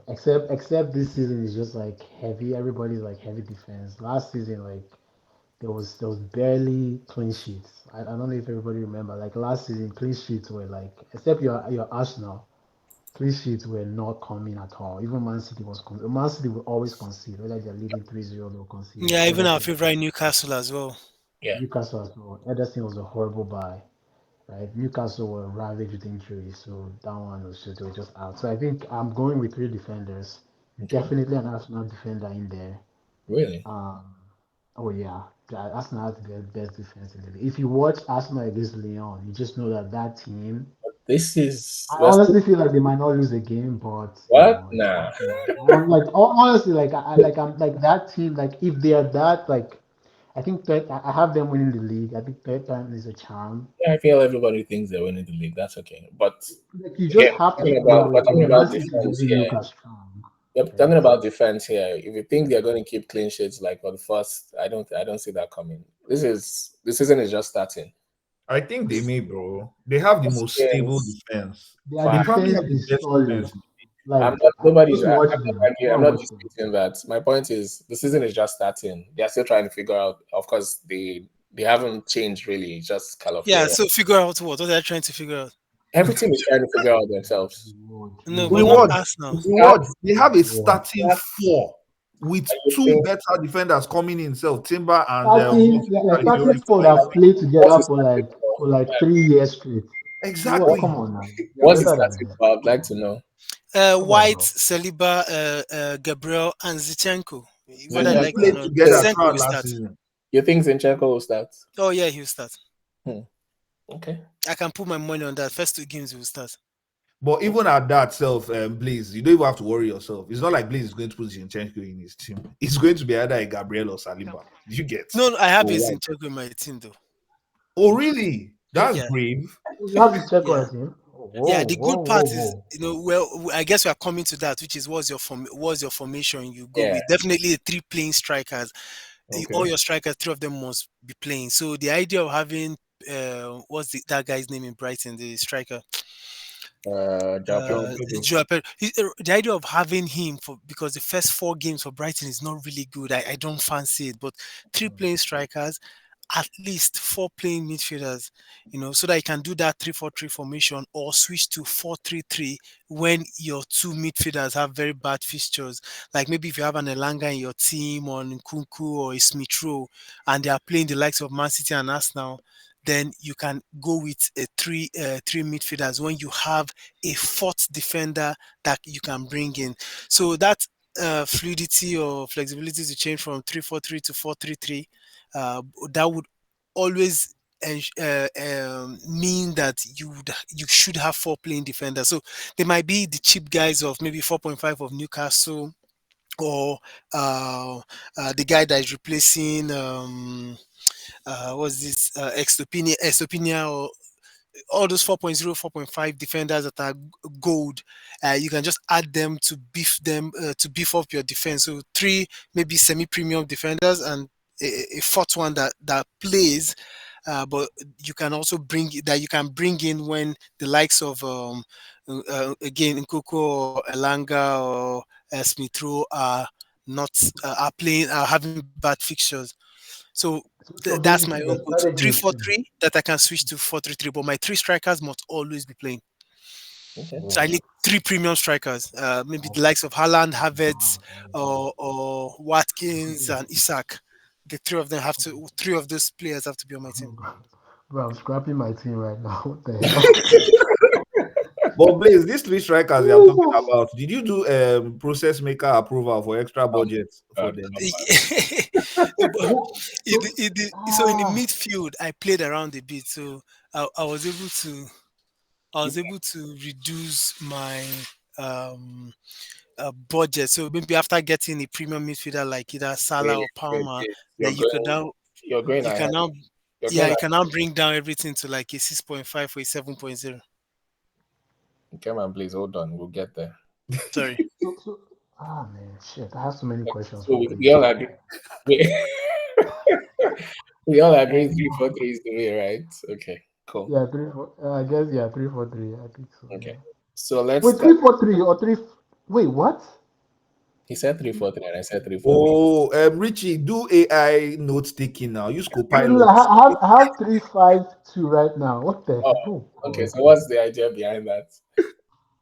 [SPEAKER 6] except this season is just like heavy. Everybody's like heavy defense. Last season, like there was barely clean sheets. I don't know if everybody remember. Like last season, clean sheets were like except your Arsenal, clean sheets were not coming at all. Even Man City will always concede whether they're leading 3-0, they'll concede.
[SPEAKER 4] Yeah, even our
[SPEAKER 6] Everton,
[SPEAKER 4] favorite Newcastle as well.
[SPEAKER 1] Yeah.
[SPEAKER 6] Newcastle as well. Ederson was a horrible buy. Right, Newcastle were ravaged with injuries, so that one was just they were just out. So I think I'm going with 3 defenders.
[SPEAKER 1] Okay.
[SPEAKER 6] Definitely an Arsenal defender in there.
[SPEAKER 1] Really?
[SPEAKER 6] Oh yeah, Arsenal has the best defense in the league. If you watch Arsenal against Lyon, you just know that team.
[SPEAKER 1] This is
[SPEAKER 6] I honestly feel like they might not lose a game, but
[SPEAKER 1] what?
[SPEAKER 6] it's
[SPEAKER 1] Nah.
[SPEAKER 6] Arsenal. Honestly, I'm like that team. Like if they are that, like I think that I have them winning the league. I think third time is a charm.
[SPEAKER 1] Yeah, I feel everybody thinks they're winning the league. That's okay. But
[SPEAKER 6] Like you just
[SPEAKER 1] again,
[SPEAKER 6] have to figure a way
[SPEAKER 1] we're
[SPEAKER 6] because
[SPEAKER 1] talking
[SPEAKER 6] Man
[SPEAKER 1] about
[SPEAKER 6] City
[SPEAKER 1] defense
[SPEAKER 6] already
[SPEAKER 1] here.
[SPEAKER 6] look as strong.
[SPEAKER 1] Yep,
[SPEAKER 6] Right?
[SPEAKER 1] talking about defense here. If you think they're going to keep clean sheets like for the first, I don't see that coming. This season is just starting.
[SPEAKER 7] I think they may, bro. They have the most stable
[SPEAKER 1] Yes,
[SPEAKER 7] defense.
[SPEAKER 6] Their
[SPEAKER 7] They
[SPEAKER 1] fine.
[SPEAKER 7] probably
[SPEAKER 6] defense
[SPEAKER 7] have the
[SPEAKER 6] is
[SPEAKER 7] best
[SPEAKER 6] solid.
[SPEAKER 7] defense.
[SPEAKER 1] I'm
[SPEAKER 6] Like
[SPEAKER 1] not nobody's.
[SPEAKER 6] just
[SPEAKER 1] I'm
[SPEAKER 6] watch
[SPEAKER 1] not
[SPEAKER 6] them.
[SPEAKER 1] I'm
[SPEAKER 6] Go
[SPEAKER 1] not
[SPEAKER 6] watch them.
[SPEAKER 1] disputing that. My point is the season is just starting. They're still trying to figure out. Of course, they haven't changed really. It's just
[SPEAKER 4] Yeah,
[SPEAKER 1] California.
[SPEAKER 4] so figure out what are they trying to figure out?
[SPEAKER 1] Every team is trying to figure out themselves.
[SPEAKER 4] No,
[SPEAKER 7] We
[SPEAKER 4] but not
[SPEAKER 7] what?
[SPEAKER 4] Arsenal.
[SPEAKER 7] We what? They have a
[SPEAKER 6] Reward.
[SPEAKER 7] starting 4 with
[SPEAKER 1] You
[SPEAKER 7] 2
[SPEAKER 1] think
[SPEAKER 7] better defenders coming in. Self Timber and
[SPEAKER 6] Starting, like
[SPEAKER 7] Caligiuri
[SPEAKER 6] starting
[SPEAKER 7] for
[SPEAKER 6] four
[SPEAKER 7] Man
[SPEAKER 6] that
[SPEAKER 7] City.
[SPEAKER 6] played
[SPEAKER 1] what's
[SPEAKER 6] together
[SPEAKER 1] his starting for?
[SPEAKER 6] for like 3 years straight. Reward,
[SPEAKER 7] Exactly.
[SPEAKER 6] come on now. You're
[SPEAKER 1] What's his
[SPEAKER 6] better than
[SPEAKER 1] starting
[SPEAKER 6] them.
[SPEAKER 1] for? I'd like to know.
[SPEAKER 6] Come on,
[SPEAKER 4] White,
[SPEAKER 6] bro.
[SPEAKER 4] Saliba, Gabriel, and Zichenko.
[SPEAKER 1] Whether
[SPEAKER 7] They
[SPEAKER 1] I like
[SPEAKER 7] played
[SPEAKER 1] or not,
[SPEAKER 7] together
[SPEAKER 1] Zinchenko
[SPEAKER 7] throughout
[SPEAKER 1] will
[SPEAKER 7] last
[SPEAKER 1] start.
[SPEAKER 7] season.
[SPEAKER 1] You think Zinchenko will start?
[SPEAKER 2] Oh yeah, he'll start.
[SPEAKER 1] Okay.
[SPEAKER 2] I can put my money on that. First 2 games he will start.
[SPEAKER 7] But even at that self, Blaze, you don't even have to worry yourself. It's not like Blaze is going to put Zinchenko in his team. It's going to be either a Gabriel or Saliba. Do you get?
[SPEAKER 2] No, I have
[SPEAKER 7] Oh,
[SPEAKER 2] a
[SPEAKER 7] wow.
[SPEAKER 2] Zinchenko in my team though.
[SPEAKER 7] Oh, really? That's
[SPEAKER 2] Yeah.
[SPEAKER 7] brave.
[SPEAKER 6] You have to check
[SPEAKER 2] Yeah.
[SPEAKER 6] on your team. Whoa,
[SPEAKER 2] Yeah, the
[SPEAKER 6] whoa,
[SPEAKER 2] good part
[SPEAKER 6] whoa,
[SPEAKER 2] is,
[SPEAKER 6] whoa.
[SPEAKER 2] well, I guess we are coming to that, which is what's your formation you go
[SPEAKER 1] Yeah.
[SPEAKER 2] with. Definitely 3 playing strikers.
[SPEAKER 1] Okay.
[SPEAKER 2] All your strikers, 3 of them must be playing. So the idea of having that guy's name in Brighton, the striker,
[SPEAKER 1] Joao Pedro.
[SPEAKER 2] Joao Pedro. The idea of having him because the first 4 games for Brighton is not really good. I don't fancy it, but 3 playing strikers, at least 4 playing midfielders, so that you can do that 3-4-3 formation or switch to 4-3-3 when your 2 midfielders have very bad fixtures. Like maybe if you have an Elanga in your team or Nkunku or a Smith Rowe and they are playing the likes of Man City and Arsenal, then you can go with a 3 midfielders when you have a 4th defender that you can bring in. So that fluidity or flexibility to change from 3-4-3 to 4-3-3, that would always mean that you should have 4 playing defenders. So they might be the cheap guys of maybe 4.5 of Newcastle, or the guy that is replacing what's this Estopinian, or all those 4.0, 4.5 defenders that are gold. You can just add them to beef up your defense. So 3 maybe semi-premium defenders and a 4th one that plays, but you can also bring in when the likes of again Nkunku or Elanga or Smith Rowe are having bad fixtures. So
[SPEAKER 6] So
[SPEAKER 2] that's my
[SPEAKER 6] basically,
[SPEAKER 2] own
[SPEAKER 6] the
[SPEAKER 2] go-to
[SPEAKER 6] strategy is to
[SPEAKER 2] 3-4-3 that I can switch to 4-3-3. But my 3 strikers must always be playing.
[SPEAKER 1] Okay.
[SPEAKER 2] So I need 3 premium strikers, maybe the likes of Haaland, Havertz, or Watkins and Isak. The 3 of them 3 of those players have to be on my team.
[SPEAKER 6] Bro, I'm scrapping my team right now. What the hell?
[SPEAKER 7] But Blaze, these 3 strikers you are talking about, did you do process maker approval for extra budget for them?
[SPEAKER 2] No, but so in the midfield, I played around a bit, so I was able to reduce my budget. So maybe after getting a premium midfielder like either Salah or Palmer, then you can now bring down everything to like a 6.5 or a 7.0.
[SPEAKER 1] Come on, please hold on. We'll get there.
[SPEAKER 2] Sorry.
[SPEAKER 6] Man, shit. I have so many questions.
[SPEAKER 1] So we all agree. We all agree 3-4-3 is the way, right? Okay, cool.
[SPEAKER 6] Yeah, 3-4. I guess 3-4-3. I think so.
[SPEAKER 1] Okay.
[SPEAKER 6] Yeah.
[SPEAKER 1] So let's
[SPEAKER 6] Wait, 3-4-3 or 3? Wait, what?
[SPEAKER 1] He said 3-4-3 and I said 3-4-3.
[SPEAKER 7] Oh, Richie, do AI note taking now. Use Copilot.
[SPEAKER 6] No, I have 3-5-2 right now. What the hell?
[SPEAKER 1] Okay, so what's the idea behind that?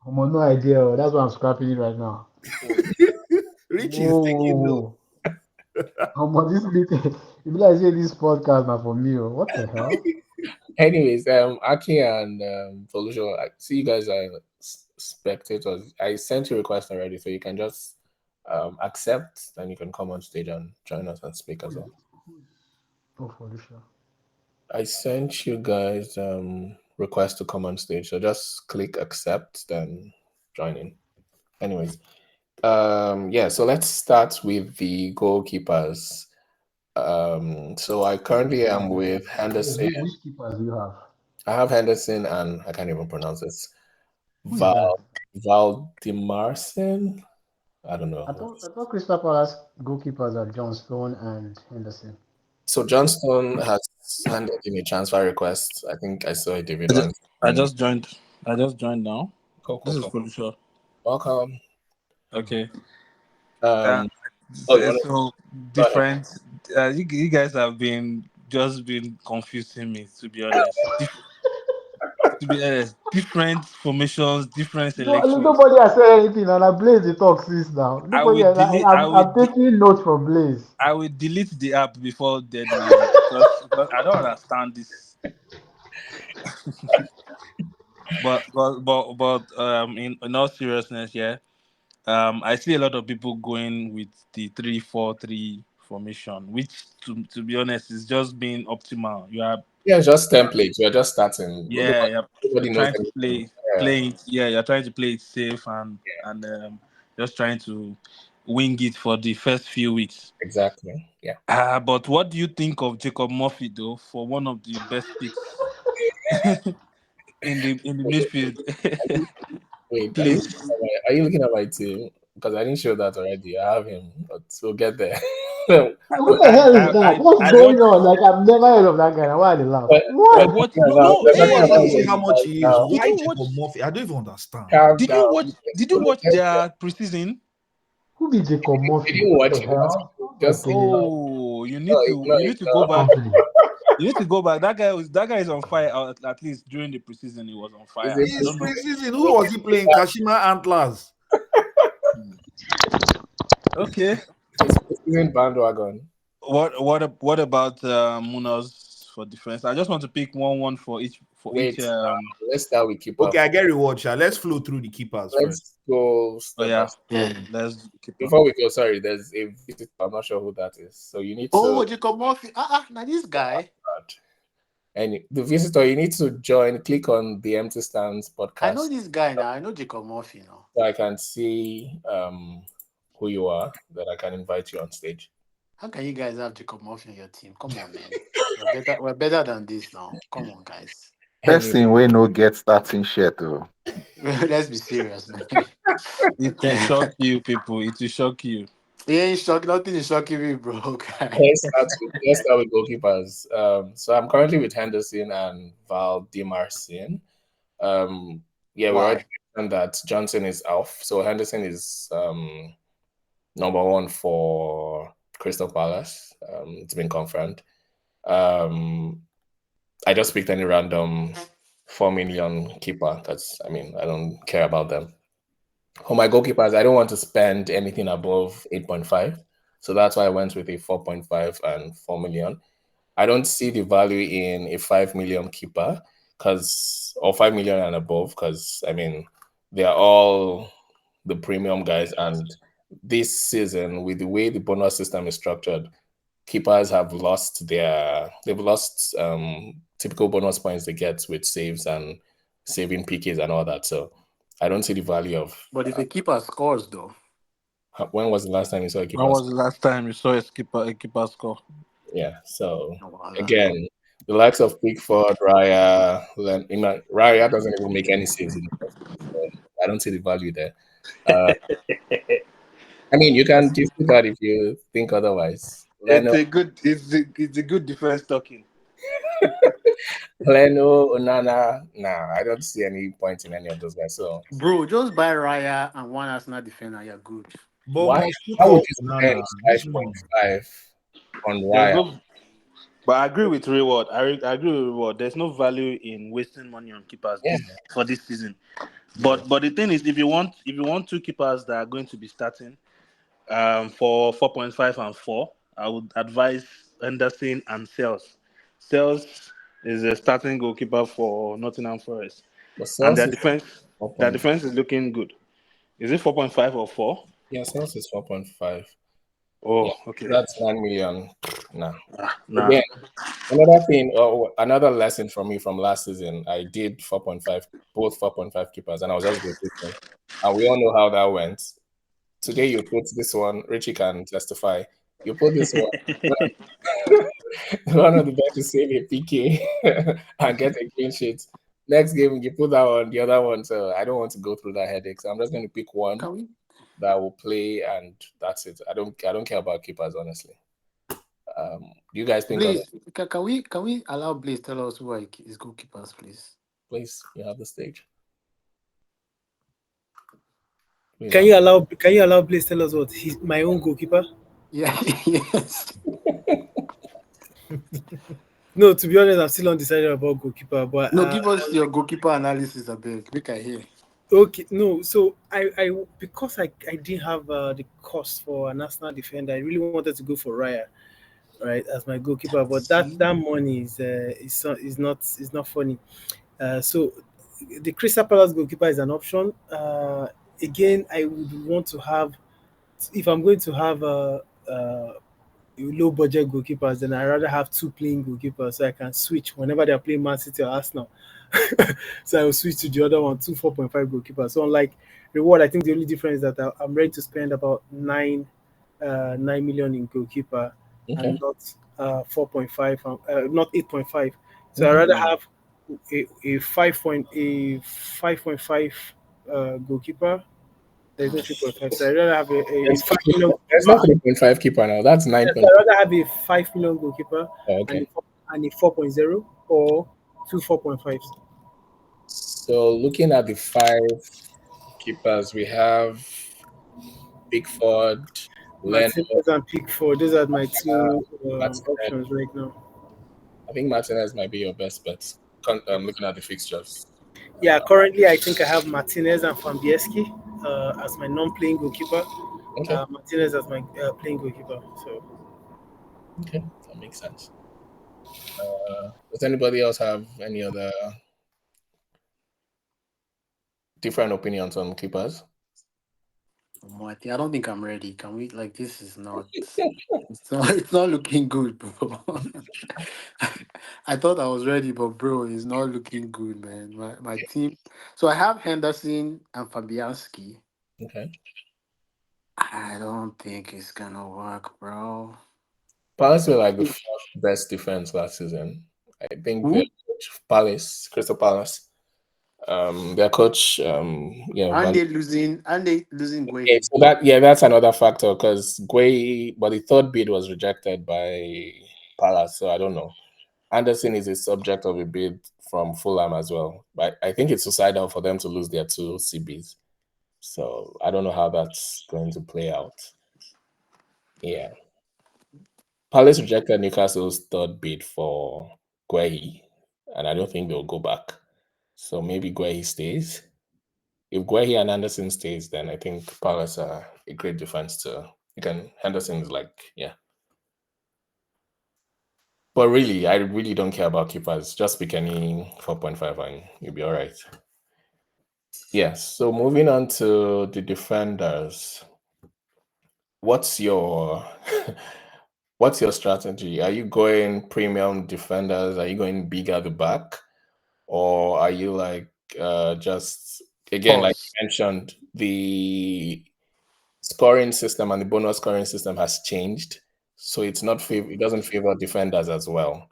[SPEAKER 6] I'm on no idea. That's why I'm scrapping it right now.
[SPEAKER 7] Richie is taking note.
[SPEAKER 6] I'm on this meeting. If I say this podcast now for me, what the hell?
[SPEAKER 1] Anyways, Aki and Folusho, I see you guys are spectators. I sent you a request already, so you can just accept, and you can come on stage and join us and speak as well.
[SPEAKER 6] Oh, Folusho.
[SPEAKER 1] I sent you guys request to come on stage, so just click accept, then join in. Anyways, so let's start with the goalkeepers. So I currently am with Henderson.
[SPEAKER 6] Which keepers do you have?
[SPEAKER 1] I have Henderson and I can't even pronounce this.
[SPEAKER 6] Who is that?
[SPEAKER 1] Valdimarson? I don't know.
[SPEAKER 6] I thought Crystal Palace goalkeepers are Johnstone and Henderson.
[SPEAKER 1] So Johnstone has handed in a transfer request. I think I saw a David.
[SPEAKER 8] I just joined now.
[SPEAKER 1] Cool.
[SPEAKER 8] This is pretty sure.
[SPEAKER 1] Welcome.
[SPEAKER 8] Okay.
[SPEAKER 1] So
[SPEAKER 8] different. You guys have been confusing me, to be honest. Different formations, different selections.
[SPEAKER 6] Nobody has said anything, and I Blaze the talk since now. I'm taking notes from Blaze.
[SPEAKER 8] I will delete the app before deadline because I don't understand this. but in all seriousness, yeah. I see a lot of people going with the 3-4-3 formation, which, to be honest, is just being optimal. You are
[SPEAKER 1] just templates. You're just starting.
[SPEAKER 8] you're
[SPEAKER 1] Nobody knows
[SPEAKER 8] trying to
[SPEAKER 1] anything.
[SPEAKER 8] play it. Yeah, you're trying to play it safe and just trying to wing it for the first few weeks.
[SPEAKER 1] Exactly. Yeah.
[SPEAKER 8] But what do you think of Jacob Murphy though, for one of the best picks in the midfield?
[SPEAKER 1] Wait,
[SPEAKER 8] Please.
[SPEAKER 1] are you looking at my team? Because I didn't show that already. I have him, but we'll get there.
[SPEAKER 6] What the hell is that? What's going on? Like, I've never heard of that guy. Why are they laughing? What?
[SPEAKER 8] What?
[SPEAKER 7] No,
[SPEAKER 8] Hey,
[SPEAKER 7] you see how much he is.
[SPEAKER 1] Now.
[SPEAKER 7] Why
[SPEAKER 8] Did you
[SPEAKER 7] Jacob
[SPEAKER 8] watch-
[SPEAKER 7] Murphy? I don't even understand.
[SPEAKER 8] Did you watch their preseason?
[SPEAKER 6] Who be Jacob Murphy?
[SPEAKER 1] didn't
[SPEAKER 6] What
[SPEAKER 1] watch
[SPEAKER 6] the
[SPEAKER 1] it.
[SPEAKER 6] hell?
[SPEAKER 1] Just
[SPEAKER 8] Oh, you need to go back.
[SPEAKER 6] Company.
[SPEAKER 8] You need to go back. That guy is on fire. At least during the preseason, he was on fire.
[SPEAKER 1] Is it-
[SPEAKER 8] I
[SPEAKER 7] He's
[SPEAKER 8] don't know.
[SPEAKER 7] preseason. Who was he playing? Kashima Antlers.
[SPEAKER 8] Okay.
[SPEAKER 1] Season bandwagon.
[SPEAKER 8] What about Muniz for defense? I just want to pick one for each.
[SPEAKER 1] Wait, let's start with keeper.
[SPEAKER 7] Okay, I get reward. Let's flow through the keepers first.
[SPEAKER 1] Let's go.
[SPEAKER 8] Let's keep
[SPEAKER 1] Before we go, sorry, there's a visitor. I'm not sure who that is. So you need to.
[SPEAKER 3] Oh, Jacob Murphy. Now this guy.
[SPEAKER 1] And the visitor, you need to join. Click on the Empty Stands podcast.
[SPEAKER 3] I know this guy now. I know Jacob Murphy now.
[SPEAKER 1] So I can see who you are, that I can invite you on stage.
[SPEAKER 3] How can you guys have Jacob Murphy in your team? Come on, man. We're better than this now. Come on, guys.
[SPEAKER 9] Person we no get starting shit though.
[SPEAKER 3] Let's be serious, man.
[SPEAKER 8] It will shock you, people. It will shock you.
[SPEAKER 3] He ain't shocked. Nothing is shocking me, bro. Guys.
[SPEAKER 1] Let's start with goalkeepers. So I'm currently with Henderson and Valdimarcian. We already mentioned that Johnson is off, so Henderson is number one for Crystal Palace. It's been confirmed. I just picked any random 4 million keeper because I don't care about them. For my goalkeepers, I don't want to spend anything above 8.5. So that's why I went with a 4.5 and 4 million. I don't see the value in a 5 million keeper or 5 million and above because they are all the premium guys. And this season, with the way the bonus system is structured, keepers have lost typical bonus points they get with saves and saving PKs and all that. So I don't see the value of.
[SPEAKER 3] But if a keeper scores, though.
[SPEAKER 1] When was the last time you saw a keeper?
[SPEAKER 8] When was the last time you saw a keeper score?
[SPEAKER 1] Yeah. So again, the likes of Pickford, Raya, Raya doesn't even make any saves in the first place, so I don't see the value there. You can dispute that if you think otherwise.
[SPEAKER 8] It's a good defense talking.
[SPEAKER 1] Leno, Onana, I don't see any point in any of those guys. So,
[SPEAKER 3] bro, just buy Raya and one Arsenal defender, you're good.
[SPEAKER 1] Why would you spend 5.5 on Raya?
[SPEAKER 8] But I agree with Reward. There's no value in wasting money on keepers for this season. But the thing is, if you want two keepers that are going to be starting for 4.5 and 4, I would advise Henderson and Sales. Sales is a starting goalkeeper for Nottingham Forest, and their defense is looking good. Is it 4.5 or 4?
[SPEAKER 1] Yeah, Sales is 4.5.
[SPEAKER 8] Oh, yeah, okay.
[SPEAKER 1] That's 9 million. Nah. Again, another lesson for me from last season, I did 4.5, both 4.5 keepers, and I was just good. And we all know how that went. Today you put this one, Richie can testify. You put this one, one of the best to save a PK and get a clean sheet. Next game, you put that one, the other one. So I don't want to go through that headache. So I'm just going to pick one that will play, and that's it. I don't care about keepers, honestly. Do you guys think?
[SPEAKER 3] Please, can we allow Blaze tell us who are his goalkeepers, please?
[SPEAKER 1] Please, you have the stage.
[SPEAKER 4] Please. Can you allow Blaze tell us what he's my own goalkeeper?
[SPEAKER 3] Yeah, yes.
[SPEAKER 4] No, to be honest, I'm still undecided about goalkeeper. But
[SPEAKER 3] no, give us your goalkeeper analysis, a bit. We can hear.
[SPEAKER 4] Okay, no. So I because I didn't have the cost for an Arsenal defender, I really wanted to go for Raya, right, as my goalkeeper. But that money is not funny. So the Crystal Palace goalkeeper is an option. again, I would want to have, if I'm going to have a low budget goalkeepers, then I rather have two playing goalkeepers so I can switch whenever they're playing Man City or Arsenal. So I will switch to the other one, two 4.5 goalkeepers. So unlike reward, I think the only difference is that I'm ready to spend about 9 million in goalkeeper and not 4.5, not 8.5. So I rather have a 5.5 goalkeeper. There's no 3.5. So I rather have a 5 million.
[SPEAKER 1] There's no 3.5 keeper now. That's 9.
[SPEAKER 4] Yes, I rather have a 5 million goalkeeper
[SPEAKER 1] Okay.
[SPEAKER 4] and a 4.0 or two 4.5s.
[SPEAKER 1] So looking at the 5 keepers, we have Pickford,
[SPEAKER 4] Martinez and Pickford. Those are my two options right now.
[SPEAKER 1] I think Martinez might be your best bet. Looking at the fixtures.
[SPEAKER 4] Yeah, currently I think I have Martinez and Fabianski as my non-playing goalkeeper.
[SPEAKER 1] Okay.
[SPEAKER 4] Martinez as my playing goalkeeper. So.
[SPEAKER 1] Okay, that makes sense. Does anybody else have any other different opinions on keepers?
[SPEAKER 3] I don't think I'm ready. Can we, like, this is not it's not looking good, bro. I thought I was ready, but bro, it's not looking good, man. My team. So I have Henderson and Fabianski.
[SPEAKER 1] Okay.
[SPEAKER 3] I don't think it's gonna work, bro.
[SPEAKER 1] Palace were like the 4th best defense last season. I think their coach, Crystal Palace. Their coach,
[SPEAKER 3] and they losing Gueye.
[SPEAKER 1] Okay, so that's another factor because Gueye, but the 3rd bid was rejected by Palace, so I don't know. Anderson is a subject of a bid from Fulham as well, but I think it's suicidal for them to lose their 2 CBs. So I don't know how that's going to play out. Yeah. Palace rejected Newcastle's 3rd bid for Gueye, and I don't think they'll go back. So maybe Gueye stays. If Gueye and Anderson stays, then I think Palace are a great defense to. Henderson is like, yeah. But really, I really don't care about keepers. Just pick any 4.5 and you'll be all right. Yes. So moving on to the defenders. What's your strategy? Are you going premium defenders? Are you going big at the back? Or are you like just again, like you mentioned, the scoring system and the bonus scoring system has changed, so it doesn't favor defenders as well,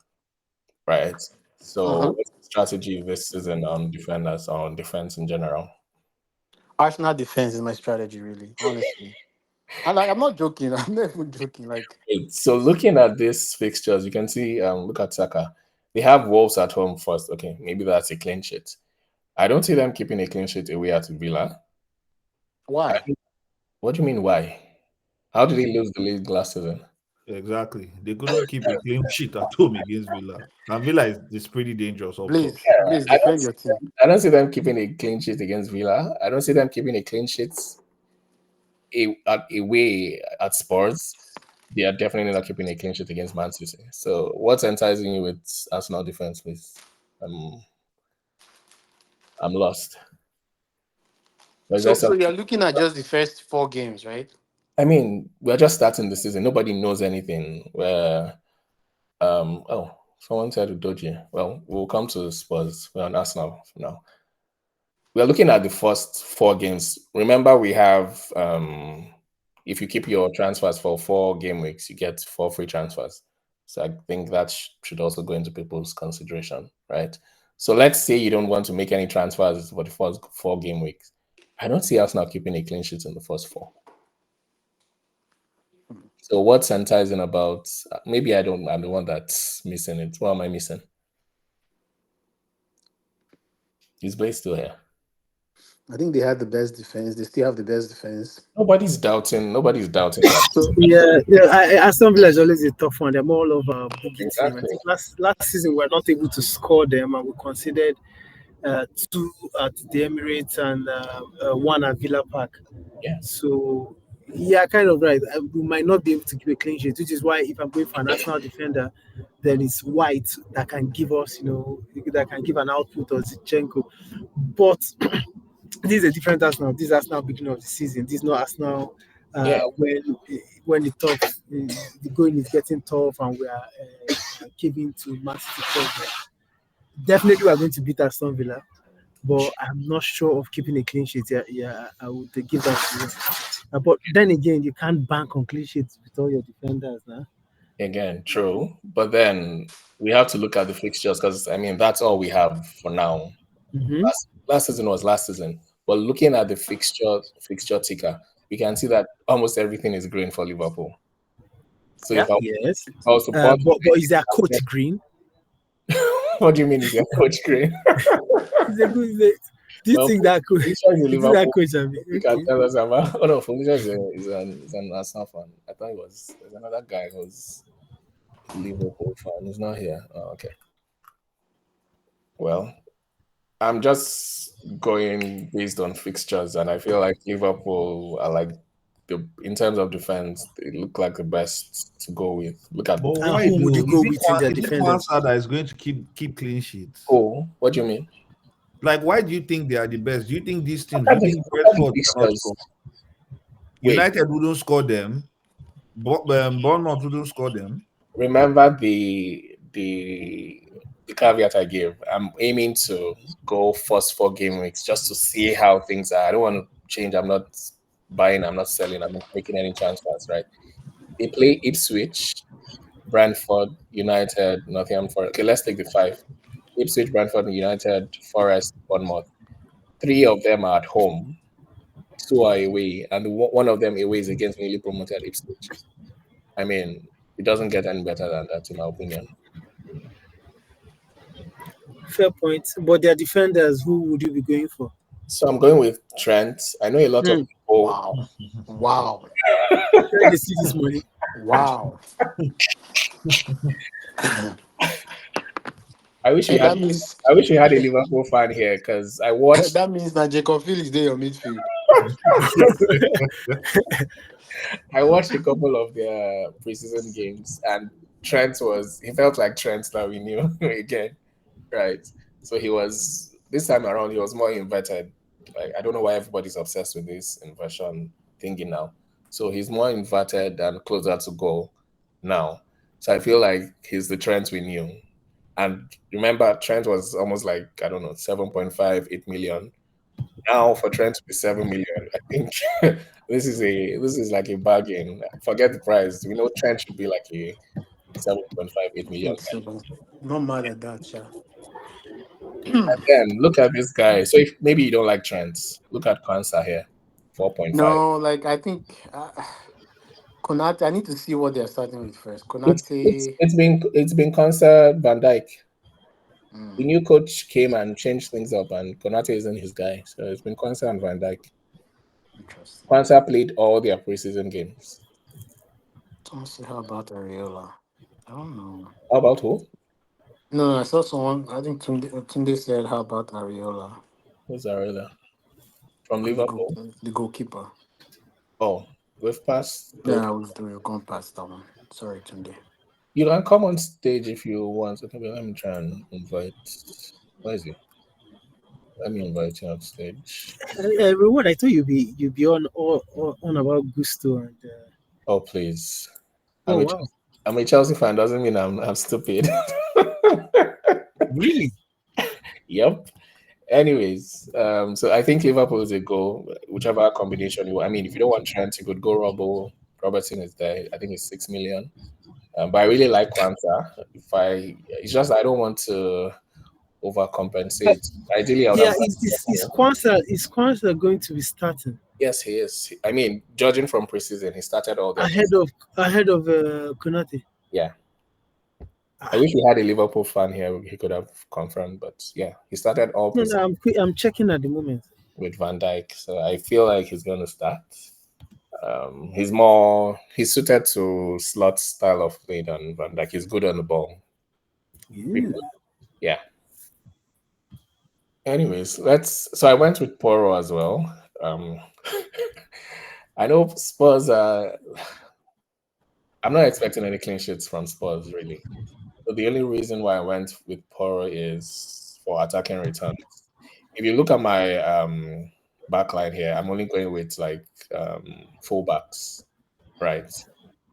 [SPEAKER 1] right? So what's the strategy this season on defenders, on defense in general?
[SPEAKER 3] Arsenal defense is my strategy, really, honestly. And I'm not joking. I'm not even joking. Like,
[SPEAKER 1] so looking at these fixtures, you can see, look at Saka. They have Wolves at home first. Okay, maybe that's a clean sheet. I don't see them keeping a clean sheet away at Villa.
[SPEAKER 3] Why?
[SPEAKER 1] What do you mean, why? How did they lose the league last season?
[SPEAKER 7] Exactly. They couldn't keep a clean sheet at home against Villa. And Villa is pretty dangerous.
[SPEAKER 3] Please defend your team.
[SPEAKER 1] I don't see them keeping a clean sheet against Villa. I don't see them keeping a clean sheet away at Spurs. They are definitely not keeping a clean sheet against Man City. So what's enticing you with Arsenal defense, please? I'm lost.
[SPEAKER 3] So you're looking at just the first 4 games, right?
[SPEAKER 1] I mean, we're just starting the season. Nobody knows anything. Someone said Udoji. Well, we'll come to Spurs. We're on Arsenal now. We're looking at the first 4 games. Remember, we have if you keep your transfers for 4 game weeks, you get 4 free transfers. So I think that should also go into people's consideration, right? So let's say you don't want to make any transfers for the first 4 game weeks. I don't see Arsenal keeping a clean sheet in the first 4. So what's enticing about? Maybe I'm the one that's missing it. What am I missing? Is Blaze still here?
[SPEAKER 3] I think they had the best defense. They still have the best defense.
[SPEAKER 1] Nobody's doubting that.
[SPEAKER 4] So, Aston Villa is always a tough one. They're more of a boogie team. I think last season we were not able to score them, and we considered 2 at the Emirates and 1 at Villa Park.
[SPEAKER 1] Yeah.
[SPEAKER 4] So kind of right. We might not be able to give a clean sheet, which is why if I'm going for an Arsenal defender, then it's White that can give us, that can give an output, or Zinchenko. But this is a different Arsenal. This is Arsenal beginning of the season. This is not Arsenal
[SPEAKER 1] Yeah.
[SPEAKER 4] when the going is getting tough and we are giving to Man City. Definitely, we are going to beat Aston Villa, but I'm not sure of keeping a clean sheet. Yeah, I would give that to you. But then again, you can't bank on clean sheets with all your defenders, nah?
[SPEAKER 1] Again, true. But then we have to look at the fixtures because I mean that's all we have for now.
[SPEAKER 4] Mm-hmm.
[SPEAKER 1] Last season was last season. But looking at the fixture ticker, we can see that almost everything is green for Liverpool. So if I was to
[SPEAKER 4] but is their coach green?
[SPEAKER 1] What do you mean is their coach green?
[SPEAKER 4] Do you think that coach?
[SPEAKER 1] You can tell us about. Oh no, Felicia is an Arsenal fan. I thought there's another guy who's Liverpool fan. He's not here. Oh, okay. Well, I'm just going based on fixtures, and I feel like Liverpool are like in terms of defense, they look like the best to go with. Look at
[SPEAKER 7] who would you go with in their defenders? That is going to keep clean sheets.
[SPEAKER 1] Oh, what do you mean?
[SPEAKER 7] Like, why do you think they are the best? Do you think these teams? Do you think United wouldn't score them? Bournemouth wouldn't score them.
[SPEAKER 1] Remember the caveat I gave. I'm aiming to go first 4 game weeks just to see how things are. I don't want to change. I'm not buying. I'm not selling. I'm not making any transfers. Right? They play Ipswich, Brentford, United, Nottingham Forest. Okay, let's take the 5. Ipswich, Brentford, United, Forest, Bournemouth. 3 of them are at home. 2 are away, and one of them away is against newly promoted Ipswich. I mean, it doesn't get any better than that, in my opinion.
[SPEAKER 4] Fair point. But their defenders, who would you be going for?
[SPEAKER 1] So I'm going with Trent. I know a lot of people.
[SPEAKER 3] Wow.
[SPEAKER 4] They see this money.
[SPEAKER 3] Wow.
[SPEAKER 1] I wish we had a Liverpool fan here because I watched.
[SPEAKER 3] That means that Jacob Phil is there your midfield.
[SPEAKER 1] I watched a couple of their preseason games, and he felt like Trent that we knew again, right? So this time around he was more inverted. Like, I don't know why everybody's obsessed with this inversion thingy now. So he's more inverted and closer to goal now. So I feel like he's the Trent we knew. And remember, Trent was almost like, I don't know, 7.5, 8 million. Now for Trent to be 7 million, I think this is like a bargain. Forget the price. We know Trent should be like a 7.5, 8 million.
[SPEAKER 3] Not mad at that, yeah.
[SPEAKER 1] And then look at this guy. So if maybe you don't like Trent, look at Kwanzaa here, 4.5.
[SPEAKER 3] No, like I think Konate. I need to see what they're starting with first. Konate.
[SPEAKER 1] It's been Kwanzaa, Van Dijk. The new coach came and changed things up, and Konate isn't his guy. So it's been Kwanzaa and Van Dijk.
[SPEAKER 3] Interesting.
[SPEAKER 1] Kwanzaa played all their preseason games.
[SPEAKER 3] Let's see, how about Areola? I don't know.
[SPEAKER 1] How about who?
[SPEAKER 3] No, I saw someone. I think Tunde said, "How about Areola?"
[SPEAKER 1] Who's Areola? From Liverpool.
[SPEAKER 3] The goalkeeper.
[SPEAKER 1] Oh, we've passed.
[SPEAKER 3] Yeah, we've gone past that one. Sorry, Tunde.
[SPEAKER 1] You can come on stage if you want. Okay, let me try and invite. Where is he? Let me invite you on stage.
[SPEAKER 4] Reward, I thought you'd be on about Gusto and.
[SPEAKER 1] Oh please!
[SPEAKER 4] Wow.
[SPEAKER 1] I'm a Chelsea fan. Doesn't mean I'm stupid.
[SPEAKER 4] Really?
[SPEAKER 1] Yep. Anyways, so I think Liverpool is a goal, whichever combination you want. I mean, if you don't want Trent, you could go Robertson is there. I think it's 6 million. But I really like Kwanzaa. It's just I don't want to overcompensate. Ideally,
[SPEAKER 4] is Kwanzaa going to be starting?
[SPEAKER 1] Yes, he is. I mean, judging from preseason, he started all the
[SPEAKER 4] ahead of Konate.
[SPEAKER 1] Yeah. I wish we had a Liverpool fan here. He could have confirmed, but yeah, he started all.
[SPEAKER 4] No, I'm checking at the moment
[SPEAKER 1] with Van Dijk, so I feel like he's going to start. He's suited to slot style of play than Van Dijk. He's good on the ball. Yeah. Anyways, so I went with Porro as well. I know Spurs I'm not expecting any clean sheets from Spurs, really. So the only reason why I went with Porro is for attacking returns. If you look at my backline here, I'm only going with like fullbacks, right?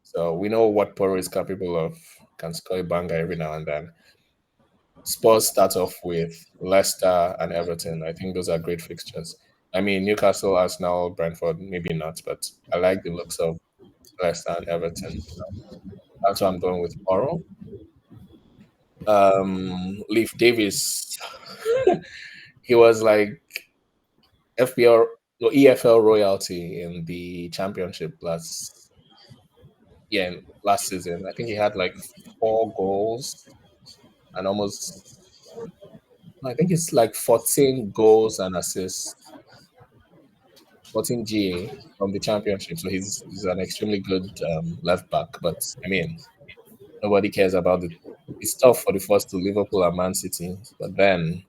[SPEAKER 1] So we know what Porro is capable of. Can score a banger every now and then. Spurs start off with Leicester and Everton. I think those are great fixtures. I mean, Newcastle, Arsenal, Brentford, maybe not, but I like the looks of Leicester and Everton. That's why I'm going with Porro. Leif Davis, he was like FPL or EFL royalty in the championship last season. I think he had like 4 goals and I think it's like 14 goals and assists, 14 GA from the championship. So he's an extremely good left back. But I mean, nobody cares about the. It's tough for the first two, Liverpool and Man City. But then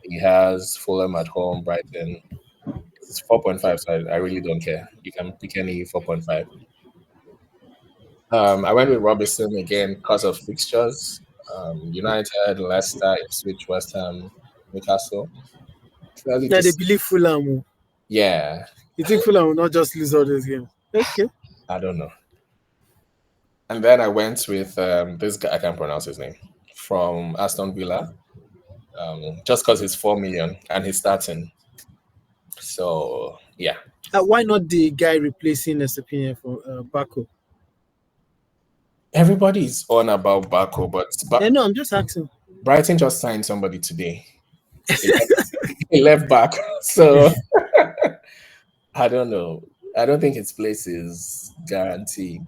[SPEAKER 1] he has Fulham at home, Brighton. It's 4.5, so I really don't care. You can pick any 4.5. I went with Robertson again because of fixtures. United, Leicester, Ipswich, West Ham, Newcastle.
[SPEAKER 4] Yeah, they believe Fulham.
[SPEAKER 1] Yeah.
[SPEAKER 4] You think Fulham will not just lose all those games? Okay.
[SPEAKER 1] I don't know. And then I went with this guy, I can't pronounce his name, from Aston Villa, just because he's 4 million and he's starting. So, yeah.
[SPEAKER 4] Why not the guy replacing Estepinian for Baco?
[SPEAKER 1] Everybody's on about Baco, but
[SPEAKER 4] no, I'm just asking.
[SPEAKER 1] Brighton just signed somebody today. He left back. So, I don't know. I don't think his place is guaranteed.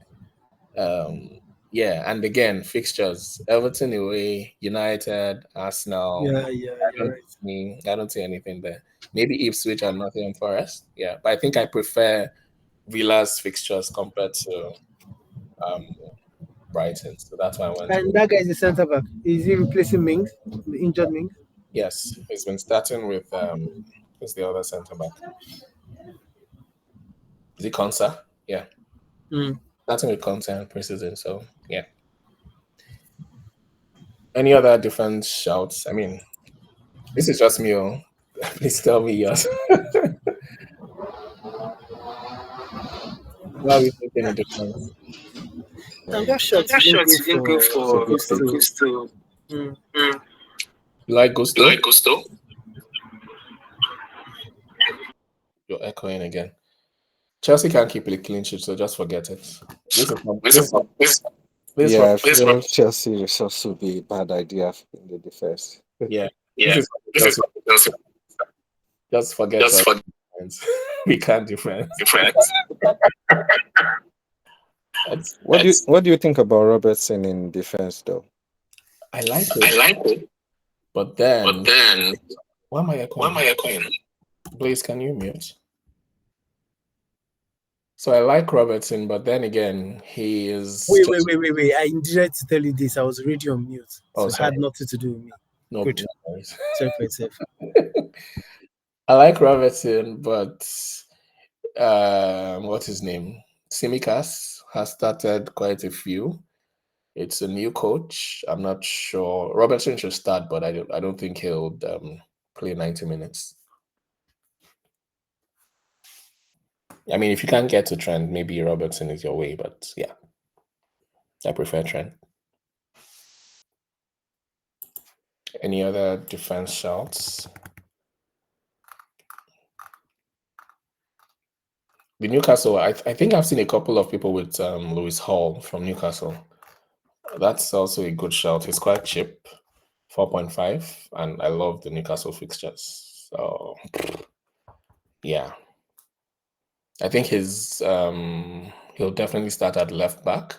[SPEAKER 1] Yeah, and again, fixtures: Everton away, United, Arsenal.
[SPEAKER 4] Yeah,
[SPEAKER 1] I don't see anything there. Maybe Ipswich and Nottingham Forest. Yeah, but I think I prefer Villa's fixtures compared to Brighton. So that's why I went.
[SPEAKER 4] And that guy is a centre back. Is he replacing Mings, the injured Mings?
[SPEAKER 1] Yes, he's been starting with who's the other centre back? Is it Konsa? Yeah. Starting with Konsa in preseason. So yeah. Any other different shouts? I mean, this is just me. Oh. Please tell me yours. Why are we making a difference?
[SPEAKER 4] I'm just sure you didn't go for
[SPEAKER 1] Gusto. You like Gusto? You're echoing again. Chelsea can't keep a clean sheet, so just forget it.
[SPEAKER 9] I feel Chelsea results would be a bad idea in the defense.
[SPEAKER 1] Yeah. Just forget it. We can't defend.
[SPEAKER 9] What do you think about Robertson in defense, though?
[SPEAKER 1] I like it. But then why am I echoing? Blaze, can you mute? So I like Robertson, but then again, he is.
[SPEAKER 4] Wait. I needed to tell you this. I was already on mute. So it had nothing to do with me.
[SPEAKER 1] No,
[SPEAKER 4] good. Safe.
[SPEAKER 1] I like Robertson, but what's his name? Tsimikas has started quite a few. It's a new coach. I'm not sure. Robertson should start, but I don't think he'll play 90 minutes. I mean, if you can't get to Trent, maybe Robertson is your way, but yeah, I prefer Trent. Any other defense shouts? The Newcastle, I think I've seen a couple of people with Lewis Hall from Newcastle. That's also a good shout. He's quite cheap, 4.5, and I love the Newcastle fixtures. So, yeah. I think he'll definitely start at left back,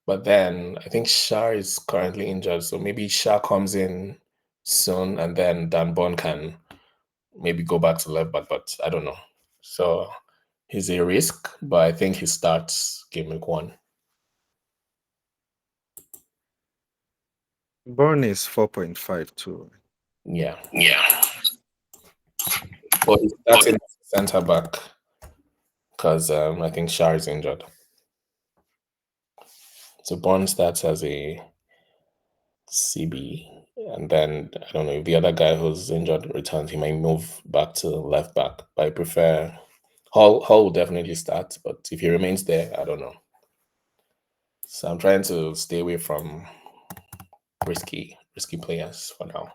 [SPEAKER 1] but then I think Shah is currently injured, so maybe Shah comes in soon, and then Dan Bon can maybe go back to left back, but I don't know. So he's a risk, but I think he starts game week 1.
[SPEAKER 9] Burn is 4.5 too.
[SPEAKER 1] Yeah. But he's starting centre back because I think Shah is injured. So Bourne starts as a CB. And then, I don't know, if the other guy who's injured returns, he might move back to left back. But I prefer Hall will definitely start, but if he remains there, I don't know. So I'm trying to stay away from risky players for now.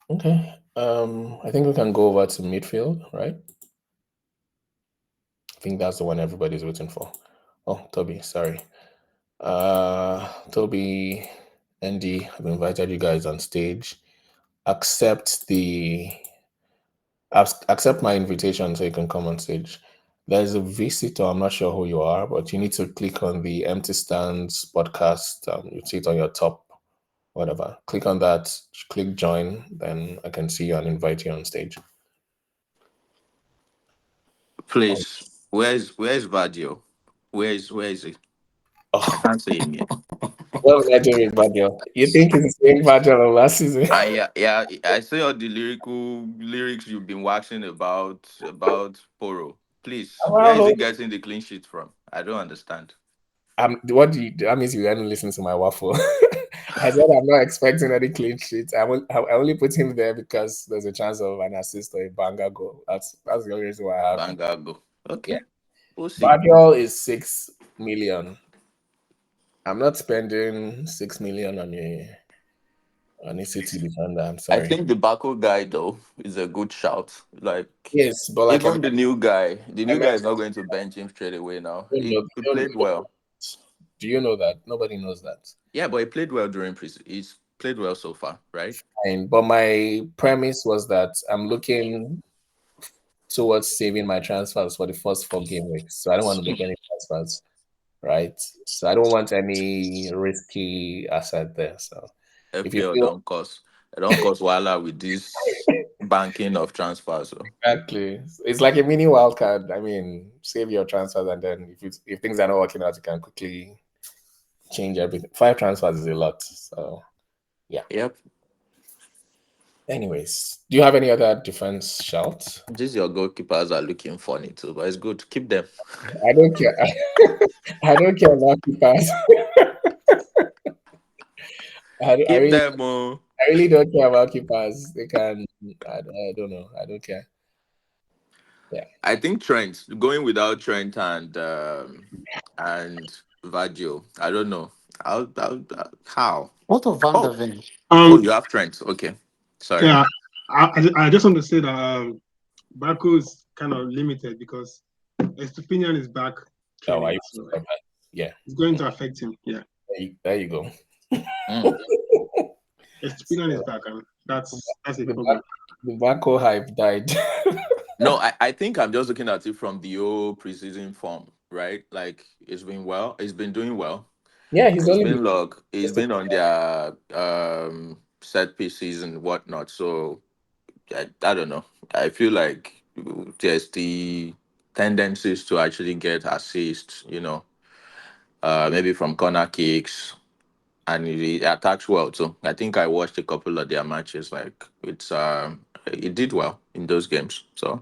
[SPEAKER 1] Okay. I think we can go over to midfield, right? I think that's the one everybody's waiting for. Oh, Toby, sorry. Toby, Andy, I've invited you guys on stage. Accept my invitation so you can come on stage. There's a visitor, I'm not sure who you are, but you need to click on the Empty Stands podcast. You see it on your top, whatever. Click on that, click join, then I can see you and invite you on stage.
[SPEAKER 10] Please, where's Vadio? Where is he? I can't see him yet.
[SPEAKER 1] What will I do with Badio? You think it's the same Badio of last season?
[SPEAKER 10] Yeah. I see all the lyrics you've been waxing about Poro. Please, where is he getting the clean sheet from? I don't understand.
[SPEAKER 1] What do you do? That means you hadn't listened to my waffle. I said I'm not expecting any clean sheets. I only put him there because there's a chance of an assist or a banger goal. That's the only reason why I have him.
[SPEAKER 10] Banger goal. Okay.
[SPEAKER 1] Yeah.
[SPEAKER 10] We'll see.
[SPEAKER 1] Badio is 6 million. I'm not spending 6 million on a City defender. I'm sorry.
[SPEAKER 10] I think the Baku guy though is a good shout. Like
[SPEAKER 1] yes, but like
[SPEAKER 10] even the new guy is not going to bench him straight away now. He played well.
[SPEAKER 1] Do you know that? Nobody knows that.
[SPEAKER 10] Yeah, but he played well during preseason. He's played well so far, right?
[SPEAKER 1] Fine. But my premise was that I'm looking towards saving my transfers for the first 4 game weeks. So I don't want to make any transfers, right? So I don't want any risky asset there. So
[SPEAKER 10] if you don't cause wala with this banking of transfers. So.
[SPEAKER 1] Exactly. It's like a mini wild card. I mean, save your transfers and then if things are not working out, you can quickly change everything. 5 transfers is a lot. So yeah.
[SPEAKER 10] Yep.
[SPEAKER 1] Anyways, do you have any other defense shouts?
[SPEAKER 10] These your goalkeepers are looking funny too, but it's good. Keep them.
[SPEAKER 1] I don't care. I don't care about keepers. I really don't care about keepers. They can. I don't know. I don't care. Yeah.
[SPEAKER 10] I think Trent going without Trent and Vadio. I don't know. How?
[SPEAKER 3] What of Van der Ven?
[SPEAKER 10] You have Trent. Okay. Sorry.
[SPEAKER 11] Yeah, I just want to say that Baku is kind of limited because Estupinian is back.
[SPEAKER 1] Yeah.
[SPEAKER 11] It's going to affect him. Yeah.
[SPEAKER 1] There you go.
[SPEAKER 11] Estupinian is back, and that's a problem.
[SPEAKER 1] The Baku hype died.
[SPEAKER 10] No, I think I'm just looking at it from the old preseason form, right? Like it's been well. It's been doing well.
[SPEAKER 1] Yeah,
[SPEAKER 10] he's been on their set pieces and whatnot. So I don't know. I feel like there's the tendencies to actually get assists, maybe from corner kicks, and he attacks well. So I think I watched a couple of their matches. Like it did well in those games. So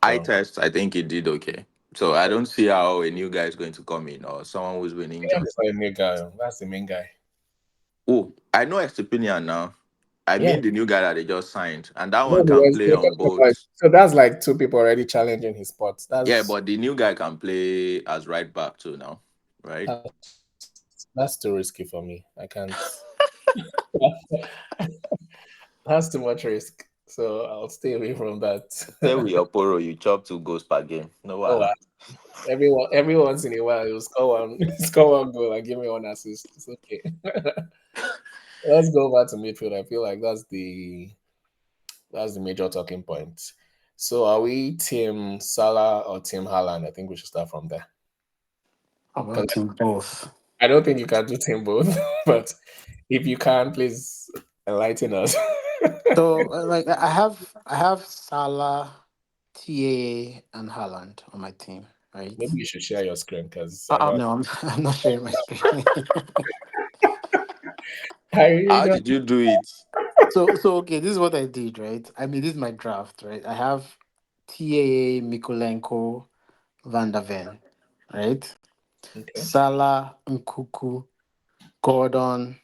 [SPEAKER 10] I think it did okay. So I don't see how a new guy is going to come in or someone who's been injured.
[SPEAKER 1] Yeah, a new guy. That's the main guy.
[SPEAKER 10] Oh, I know Estupinian now. I mean the new guy that they just signed, and that one can play on both.
[SPEAKER 1] So that's like 2 people already challenging his spot.
[SPEAKER 10] Yeah, but the new guy can play as right back too now, right?
[SPEAKER 1] That's too risky for me. I can't. That's too much risk. So I'll stay away from that.
[SPEAKER 10] Stay with your Poro, you chop 2 goals per game. No way.
[SPEAKER 1] Every once in a while, you score one goal and give me 1 assist. It's okay. Let's go back to midfield. I feel like that's the major talking point. So are we team Salah or team Haaland? I think we should start from there.
[SPEAKER 3] About team both.
[SPEAKER 1] I don't think you can do team both, but if you can, please enlighten us.
[SPEAKER 3] So like I have Salah, TA, and Haaland on my team, right?
[SPEAKER 1] Maybe you should share your screen because
[SPEAKER 3] no, I'm not sharing my screen.
[SPEAKER 10] How did you do it?
[SPEAKER 3] So okay, this is what I did, right? I mean, this is my draft, right? I have TAA, Mikolenko, Van der Ven, right? Okay. Salah, Nkunku, Gordon,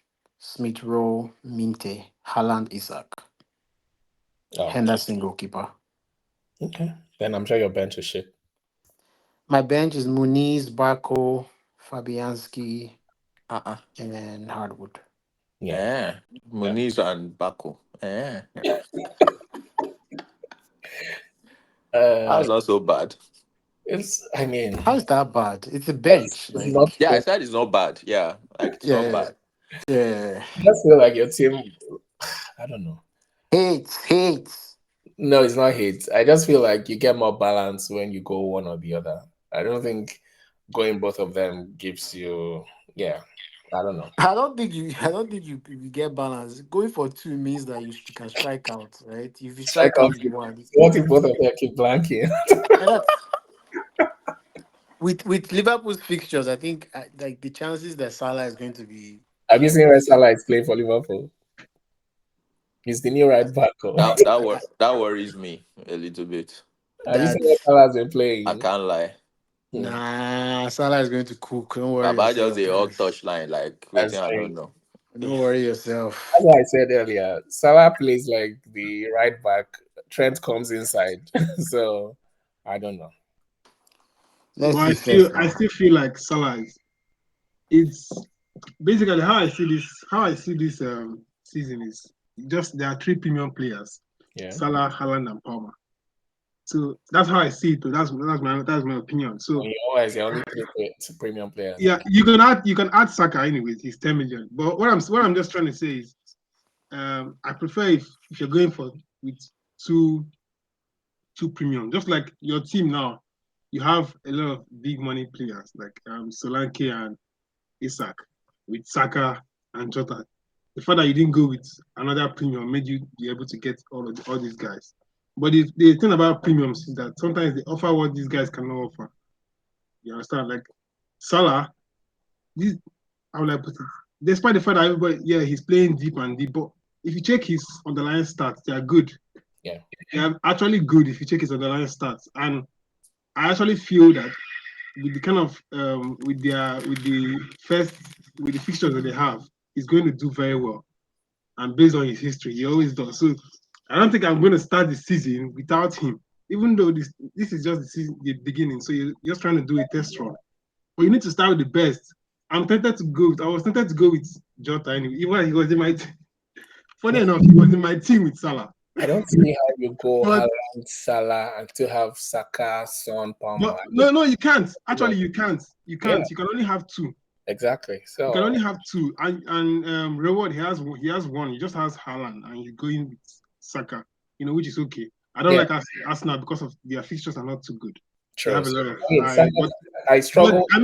[SPEAKER 3] Smith Rowe, Minte, Haaland, Isak,
[SPEAKER 1] Oh,
[SPEAKER 3] Henderson goalkeeper.
[SPEAKER 1] okay. Then I'm sure your bench is shit.
[SPEAKER 3] My bench is Muniz, Barco, Fabianski,
[SPEAKER 10] Uh-uh.
[SPEAKER 3] and Hardwood.
[SPEAKER 10] Yeah. Muniz and Baku. Yeah. That's not so bad.
[SPEAKER 1] I mean,
[SPEAKER 3] how is that bad? It's a bench.
[SPEAKER 1] It's not.
[SPEAKER 10] Yeah, I said it's not bad. Yeah, like it's not bad.
[SPEAKER 3] Yeah.
[SPEAKER 1] I just feel like your team. I don't know.
[SPEAKER 3] Hate.
[SPEAKER 1] No, it's not hate. I just feel like you get more balance when you go one or the other. I don't think going both of them gives you. Yeah, I don't know.
[SPEAKER 3] I don't think you get balance. Going for two means that you can strike out, right? If you strike out one,
[SPEAKER 1] what if both of them keep blanking?
[SPEAKER 3] With Liverpool's fixtures, I think like the chances that Salah is going to be.
[SPEAKER 1] Have you seen where Salah is playing for Liverpool? He's the new right back.
[SPEAKER 10] That worries me a little bit.
[SPEAKER 1] Have you seen where Salah has been playing?
[SPEAKER 10] I can't lie.
[SPEAKER 3] Nah, Salah is going to cook. Don't worry.
[SPEAKER 10] About just the old touchline, like waiting, I don't know.
[SPEAKER 3] Don't worry yourself.
[SPEAKER 1] That's what I said earlier. Salah plays like the right back. Trent comes inside. So I don't know.
[SPEAKER 11] I still feel like Salah it's basically how I see this season is just there are three premium players.
[SPEAKER 1] Yeah.
[SPEAKER 11] Salah, Haaland, and Palmer. So that's how I see it. That's my opinion. So
[SPEAKER 1] you always only three premium players.
[SPEAKER 11] Yeah, you can add Saka anyways. He's 10 million. But what I'm just trying to say is, I prefer if you're going with two premium. Just like your team now, you have a lot of big money players like Solanke and Isak with Saka and Jota. The fact that you didn't go with another premium made you be able to get all these guys. But the thing about premiums is that sometimes they offer what these guys cannot offer. You understand? Like Salah, how will I put it? Despite the fact that everybody, he's playing deep, but if you check his underlying stats, they are good.
[SPEAKER 1] Yeah.
[SPEAKER 11] They are actually good if you check his underlying stats. And I actually feel that with the kind of with the fixtures that they have, he's going to do very well. And based on his history, he always does. So I don't think I'm going to start the season without him, even though this is just the beginning. So you're just trying to do a test run. But you need to start with the best. I was tempted to go with Jota anyway. Even he was in my team. Funny enough, he was in my team with Salah.
[SPEAKER 1] I don't see how you go Haaland, Salah, and to have Saka, Son, Palmer.
[SPEAKER 11] No, you can't. Actually, you can't. You can't. Yeah. You can only have two.
[SPEAKER 1] Exactly. So
[SPEAKER 11] you can only have two. And Reward, he has one. He just has Haaland, and you go in with Saka. Which is okay. I don't like Arsenal because of their fixtures are not too good.
[SPEAKER 1] True.
[SPEAKER 11] I
[SPEAKER 1] struggle.
[SPEAKER 11] I'm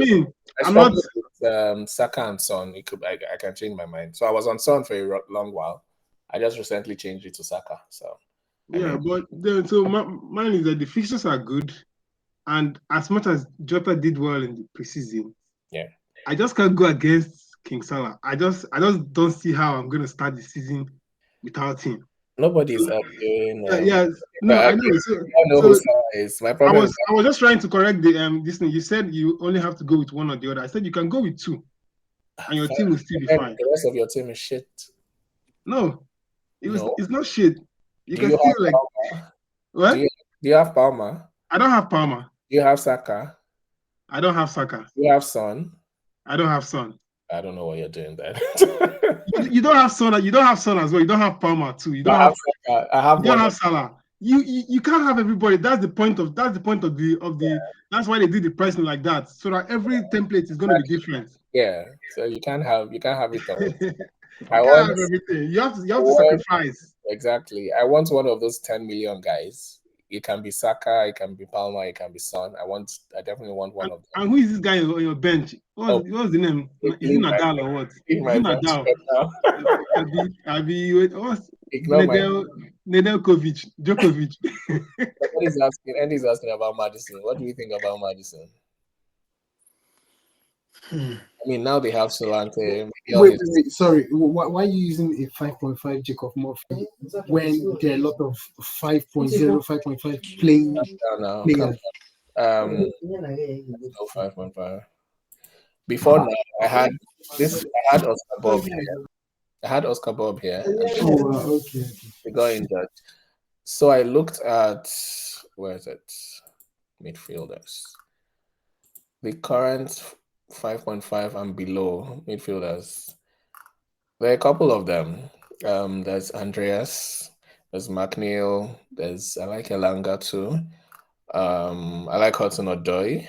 [SPEAKER 1] not with Saka and Son. I can change my mind. So I was on Son for a long while. I just recently changed it to Saka. So
[SPEAKER 11] but mine is that the fixtures are good, and as much as Jota did well in the preseason, I just can't go against King Salah. I just don't see how I'm going to start the season without him.
[SPEAKER 1] Nobody's up doing.
[SPEAKER 11] I know.
[SPEAKER 1] I know who Salah is. My problem.
[SPEAKER 11] I was just trying to correct this thing. You said you only have to go with one or the other. I said you can go with two, and your team will still be fine.
[SPEAKER 1] The rest of your team is shit.
[SPEAKER 11] No, it's not shit. You can still like.
[SPEAKER 1] Palmer?
[SPEAKER 11] What?
[SPEAKER 1] Do you have Palmer?
[SPEAKER 11] I don't have Palmer.
[SPEAKER 1] Do you have Saka?
[SPEAKER 11] I don't have Saka.
[SPEAKER 1] Do you have Son?
[SPEAKER 11] I don't have Son.
[SPEAKER 1] I don't know what you're doing there.
[SPEAKER 11] You don't have Son. You don't have Son as well. You don't have Palmer too. You don't have
[SPEAKER 1] Saka. You don't
[SPEAKER 11] have Salah. You can't have everybody. That's the point of the. That's why they did the pricing like that, so that every template is going to be different.
[SPEAKER 1] Yeah. So you can't have it all.
[SPEAKER 11] I want everything. You have to sacrifice.
[SPEAKER 1] Exactly. I want one of those 10 million guys. It can be Saka, it can be Palmer, it can be Son. I definitely want one of them.
[SPEAKER 11] And who is this guy on your bench? What's the name? Is it Nadal or what? Is it Nadal? Nedeljkovic, Djokovic.
[SPEAKER 1] Andy's asking about Madison. What do you think about Madison? I mean, now they have Solanke.
[SPEAKER 4] Wait, sorry. Why are you using a 5.5 Jacob Murphy when there are a lot of 5.0, 5.5 playing players?
[SPEAKER 1] No 5.5. Before now, I had Oscar Bob here. I had Oscar Bob here.
[SPEAKER 6] Okay.
[SPEAKER 1] He got injured. So I looked at, where is it? Midfielders. The current 5.5 and below midfielders. There are a couple of them. There's Andreas, there's McNeil, I like Elanga too. I like Hudson Odoi.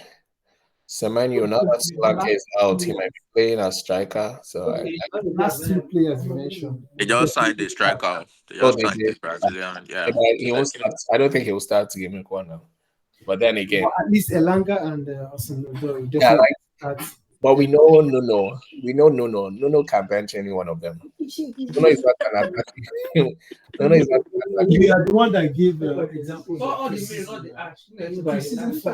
[SPEAKER 1] Semenyo, now that Solanke is out, he might be playing as striker. So
[SPEAKER 6] The last two players you mentioned.
[SPEAKER 10] They just signed the striker. They
[SPEAKER 1] Oh,
[SPEAKER 10] just
[SPEAKER 1] they
[SPEAKER 10] signed
[SPEAKER 1] did.
[SPEAKER 10] the Brazilian. Yeah.
[SPEAKER 1] But he won't start. I don't think he will start game week 1 now. But then again,
[SPEAKER 6] Well, at least Elanga and Hudson Odoi
[SPEAKER 1] yeah,
[SPEAKER 6] definitely
[SPEAKER 1] like, but we know Nuno can bench any one of them. Nuno is not an attacking. Nuno is not an attacking.
[SPEAKER 6] You are the one that gave examples of preseason for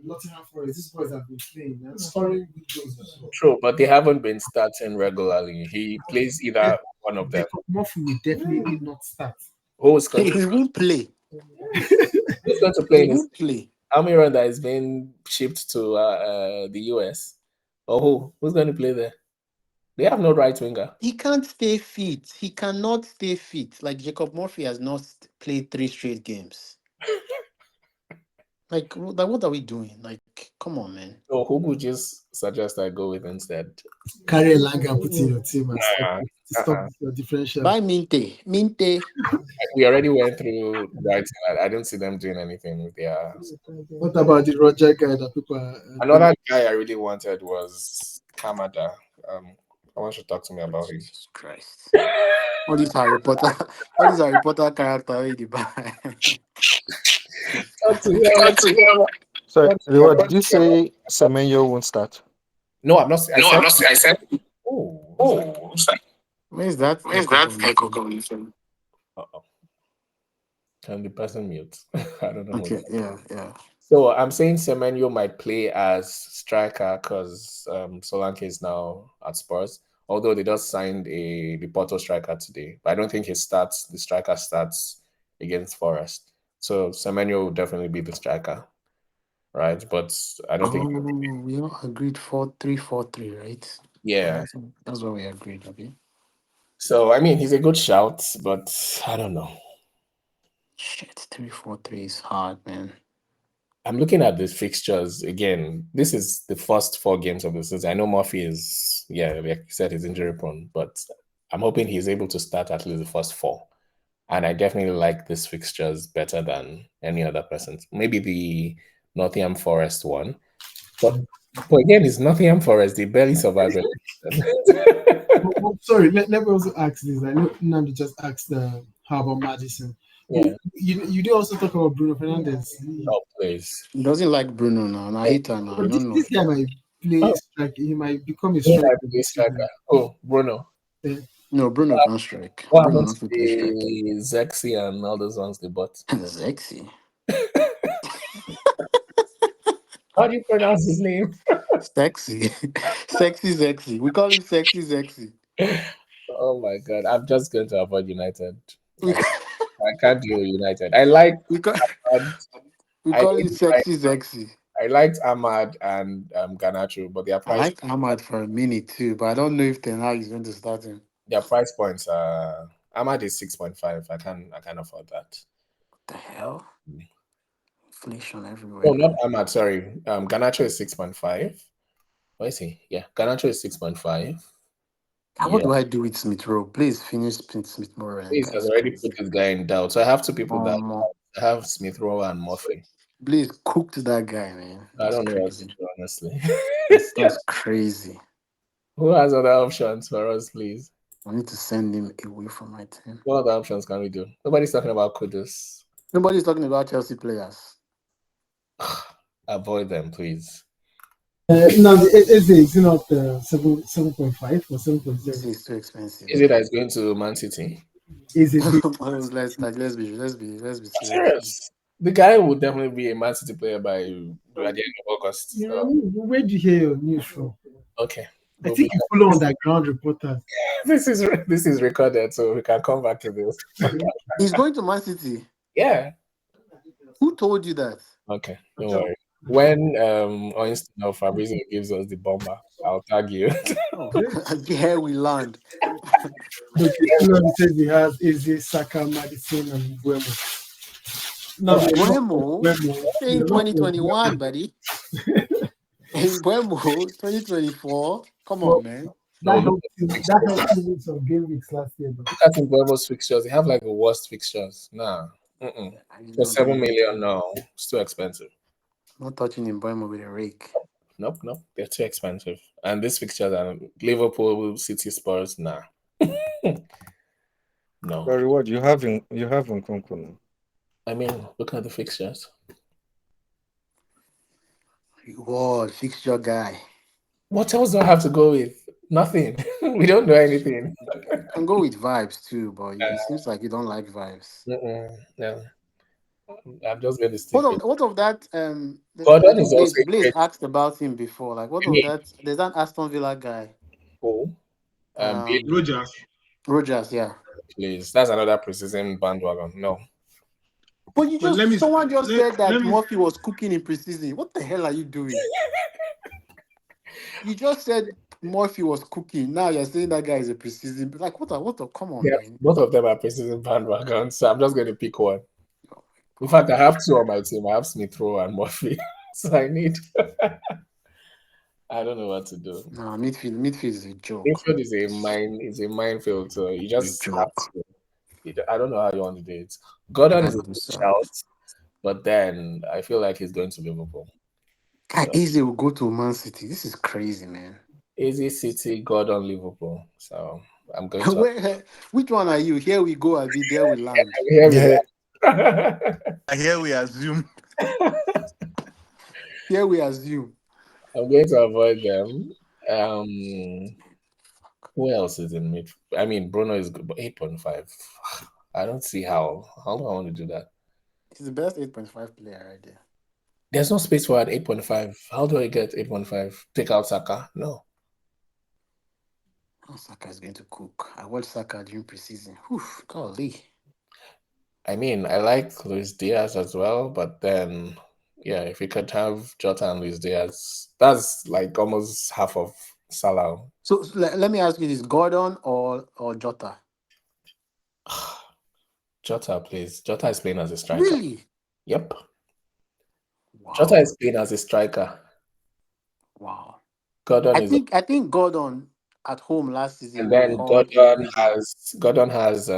[SPEAKER 6] Nottingham Forest. These boys have been playing and scoring good goals as well.
[SPEAKER 1] True, but they haven't been starting regularly. He plays either one of them.
[SPEAKER 6] Murphy will definitely not start.
[SPEAKER 1] Who's going
[SPEAKER 3] He won't play.
[SPEAKER 1] Who's going to play?
[SPEAKER 3] He won't play.
[SPEAKER 1] Almironda is being shipped to the US. Or who's going to play there? They have no right winger.
[SPEAKER 3] He can't stay fit. He cannot stay fit. Like Jacob Murphy has not played 3 straight games. Like what are we doing? Like, come on, man.
[SPEAKER 1] So who would just suggest I go with instead?
[SPEAKER 6] Carry Elanga and put in your team and stop your differential.
[SPEAKER 3] Buy Minte.
[SPEAKER 1] We already went through Brighton. I don't see them doing anything with their.
[SPEAKER 6] What about the Roger guy that people are?
[SPEAKER 1] Another guy I really wanted was Kamada. I want you to talk to me about him.
[SPEAKER 3] Jesus Christ. All these Harry Potter character in the back.
[SPEAKER 9] So, Reward, did you say Semenyo won't start?
[SPEAKER 1] No, I'm not. I said.
[SPEAKER 3] Where's that?
[SPEAKER 1] Uh-oh. Can the person mute? I don't know.
[SPEAKER 3] Okay, yeah.
[SPEAKER 1] So I'm saying Semenyo might play as striker because Solanke is now at Spurs. Although they just signed the Porto striker today, but I don't think the striker starts against Forest. So Semenyo will definitely be the striker, right? But I don't think
[SPEAKER 3] we all agreed 4-3-4-3, right?
[SPEAKER 1] Yeah,
[SPEAKER 3] that's what we agreed. Okay.
[SPEAKER 1] So I mean, he's a good shout, but I don't know.
[SPEAKER 3] Shit, 3-4-3 is hard, man.
[SPEAKER 1] I'm looking at the fixtures again. This is the first 4 games of the season. I know Murphy is, like you said, he's injury prone, but I'm hoping he's able to start at least the first 4. And I definitely like these fixtures better than any other person. Maybe the Nottingham Forest one. But again, it's Nottingham Forest. They barely survived it.
[SPEAKER 6] Sorry, let me also ask this. I know Nandi just asked how about Madison.
[SPEAKER 1] Yeah.
[SPEAKER 6] You did also talk about Bruno Fernandes.
[SPEAKER 1] Oh, please.
[SPEAKER 3] He doesn't like Bruno now. I hate her now.
[SPEAKER 6] But this guy might play strike. He might become a striker.
[SPEAKER 1] Oh, Bruno.
[SPEAKER 6] Yeah.
[SPEAKER 3] No, Bruno can't strike.
[SPEAKER 1] What
[SPEAKER 3] Bruno
[SPEAKER 1] happens to the Zexy and all those ones they bought?
[SPEAKER 3] Zexy.
[SPEAKER 1] How do you pronounce his name?
[SPEAKER 3] Sexy. Sexy. We call him Sexy.
[SPEAKER 1] Oh my God. I'm just going to avoid United. I can't do United. I like
[SPEAKER 3] we call him Sexy.
[SPEAKER 1] I liked Ahmad and Garnacho, but their price.
[SPEAKER 3] I liked Ahmad for a minute too, but I don't know if Ten Hag is going to start him.
[SPEAKER 1] Their price points are Ahmad is 6.5. I can't afford that.
[SPEAKER 3] What the hell? Inflation everywhere.
[SPEAKER 1] Oh, not Ahmad. Sorry. Garnacho is 6.5. What is he? Yeah, Garnacho is 6.5.
[SPEAKER 3] What do I do with Smith Rowe? Please finish Smith Rowe.
[SPEAKER 1] Please has already put this guy in doubt. So I have 2 people that have Smith Rowe and Murphy.
[SPEAKER 3] Please cooked that guy, man.
[SPEAKER 1] I don't know what to do, honestly.
[SPEAKER 3] That's crazy.
[SPEAKER 1] Who has other options for us, please?
[SPEAKER 3] I need to send him away from my team.
[SPEAKER 1] What other options can we do? Nobody's talking about Kudus.
[SPEAKER 3] Nobody's talking about Chelsea players.
[SPEAKER 1] Avoid them, please.
[SPEAKER 6] No, is it not 7.5 or 7.0?
[SPEAKER 3] This is too expensive.
[SPEAKER 1] Is it that it's going to Man City?
[SPEAKER 6] Is it?
[SPEAKER 3] let's be
[SPEAKER 1] serious. The guy would definitely be a Man City player by the end of August. So.
[SPEAKER 6] Where did you hear your news from?
[SPEAKER 1] Okay.
[SPEAKER 6] I think you follow Underground Reporters.
[SPEAKER 1] This is recorded, so we can come back to this.
[SPEAKER 3] He's going to Man City.
[SPEAKER 1] Yeah.
[SPEAKER 3] Who told you that?
[SPEAKER 1] Okay, don't worry. When Fabrizio gives us the bomber, I'll tag you.
[SPEAKER 3] Here we land.
[SPEAKER 4] But he says he has Eze, Saka, Madison, and Buemo. Now,
[SPEAKER 3] Buemo in
[SPEAKER 4] You're not
[SPEAKER 3] 2021, buddy. In Buemo 2024. Come on, man.
[SPEAKER 4] That helped you win some game weeks last year, though.
[SPEAKER 1] Look at Buemo's fixtures. They have like the worst fixtures. Nah. For 7 million, no. It's too expensive.
[SPEAKER 3] Not touching in Buemo with a rake.
[SPEAKER 1] Nope. They're too expensive. And this fixtures are Liverpool, City, Spurs, nah. No.
[SPEAKER 9] But what you have Nkunku now.
[SPEAKER 1] I mean, look at the fixtures.
[SPEAKER 3] Whoa, fixture guy.
[SPEAKER 1] What else do I have to go with? Nothing. We don't know anything.
[SPEAKER 3] You can go with vibes too, but it seems like you don't like vibes.
[SPEAKER 1] No. I'm just going to stick.
[SPEAKER 3] What of that?
[SPEAKER 1] Gordon is also
[SPEAKER 3] Blaze asked about him before. Like, what of that? There's that Aston Villa guy.
[SPEAKER 1] Who?
[SPEAKER 11] Rogers,
[SPEAKER 3] yeah.
[SPEAKER 1] Please, that's another preseason bandwagon. No.
[SPEAKER 3] But someone just said that Murphy was cooking in preseason. What the hell are you doing? You just said Murphy was cooking. Now you're saying that guy is a preseason. Like, what come on, man.
[SPEAKER 1] Both of them are preseason bandwagons, so I'm just going to pick one. In fact, I have two on my team. I have Smith Rowe and Murphy. So I need... I don't know what to do.
[SPEAKER 3] No, midfield is a joke.
[SPEAKER 1] Midfield is a minefield, so you just have to... I don't know how you want to do it. Gordon is a shout, but then I feel like he's going to Liverpool.
[SPEAKER 3] Easy will go to Man City. This is crazy, man.
[SPEAKER 1] Easy City, Gordon, Liverpool. So I'm going to...
[SPEAKER 3] Which one are you? Here we go, I'll be there we land.
[SPEAKER 7] Here we assume.
[SPEAKER 3] Here we assume.
[SPEAKER 1] I'm going to avoid them. Who else is in mid? I mean, Bruno is good, but 8.5. I don't see how. How do I want to do that?
[SPEAKER 3] He's the best 8.5 player right there.
[SPEAKER 1] There's no space for an 8.5. How do I get 8.5? Take out Saka? No.
[SPEAKER 3] Oh, Saka is going to cook. I watched Saka during preseason. Golly.
[SPEAKER 1] I mean, I like Luis Diaz as well, but then, yeah, if we could have Jota and Luis Diaz, that's like almost half of Salah.
[SPEAKER 3] So let me ask you this: Gordon or Jota?
[SPEAKER 1] Jota, please. Jota is playing as a striker.
[SPEAKER 3] Really?
[SPEAKER 1] Yep.
[SPEAKER 3] Wow.
[SPEAKER 1] Jota is playing as a striker.
[SPEAKER 3] Wow.
[SPEAKER 1] Gordon
[SPEAKER 3] I think Gordon at home last season.
[SPEAKER 1] And then Gordon has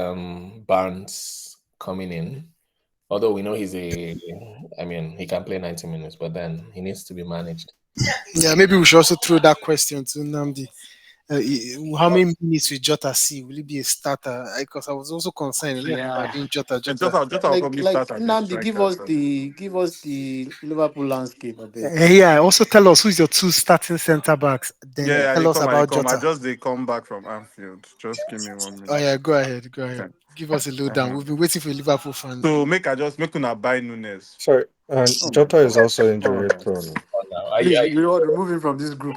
[SPEAKER 1] Barnes coming in. Although we know he can play 90 minutes, but then he needs to be managed.
[SPEAKER 2] Yeah, maybe we should also throw that question to Namdi. How many minutes will Jota see? Will he be a starter? Because I was also concerned. Jota
[SPEAKER 7] will probably start.
[SPEAKER 3] Namdi, give us the Liverpool landscape.
[SPEAKER 2] Also tell us who's your two starting centre backs. Then tell us about Jota.
[SPEAKER 7] They come back from Anfield. Just give me 1 minute.
[SPEAKER 2] Oh yeah, go ahead. Okay. Give us a lowdown. We've been waiting for Liverpool fans.
[SPEAKER 7] So make una buy Muniz.
[SPEAKER 9] Sorry, Jota is also injury prone.
[SPEAKER 3] Remove him from this group.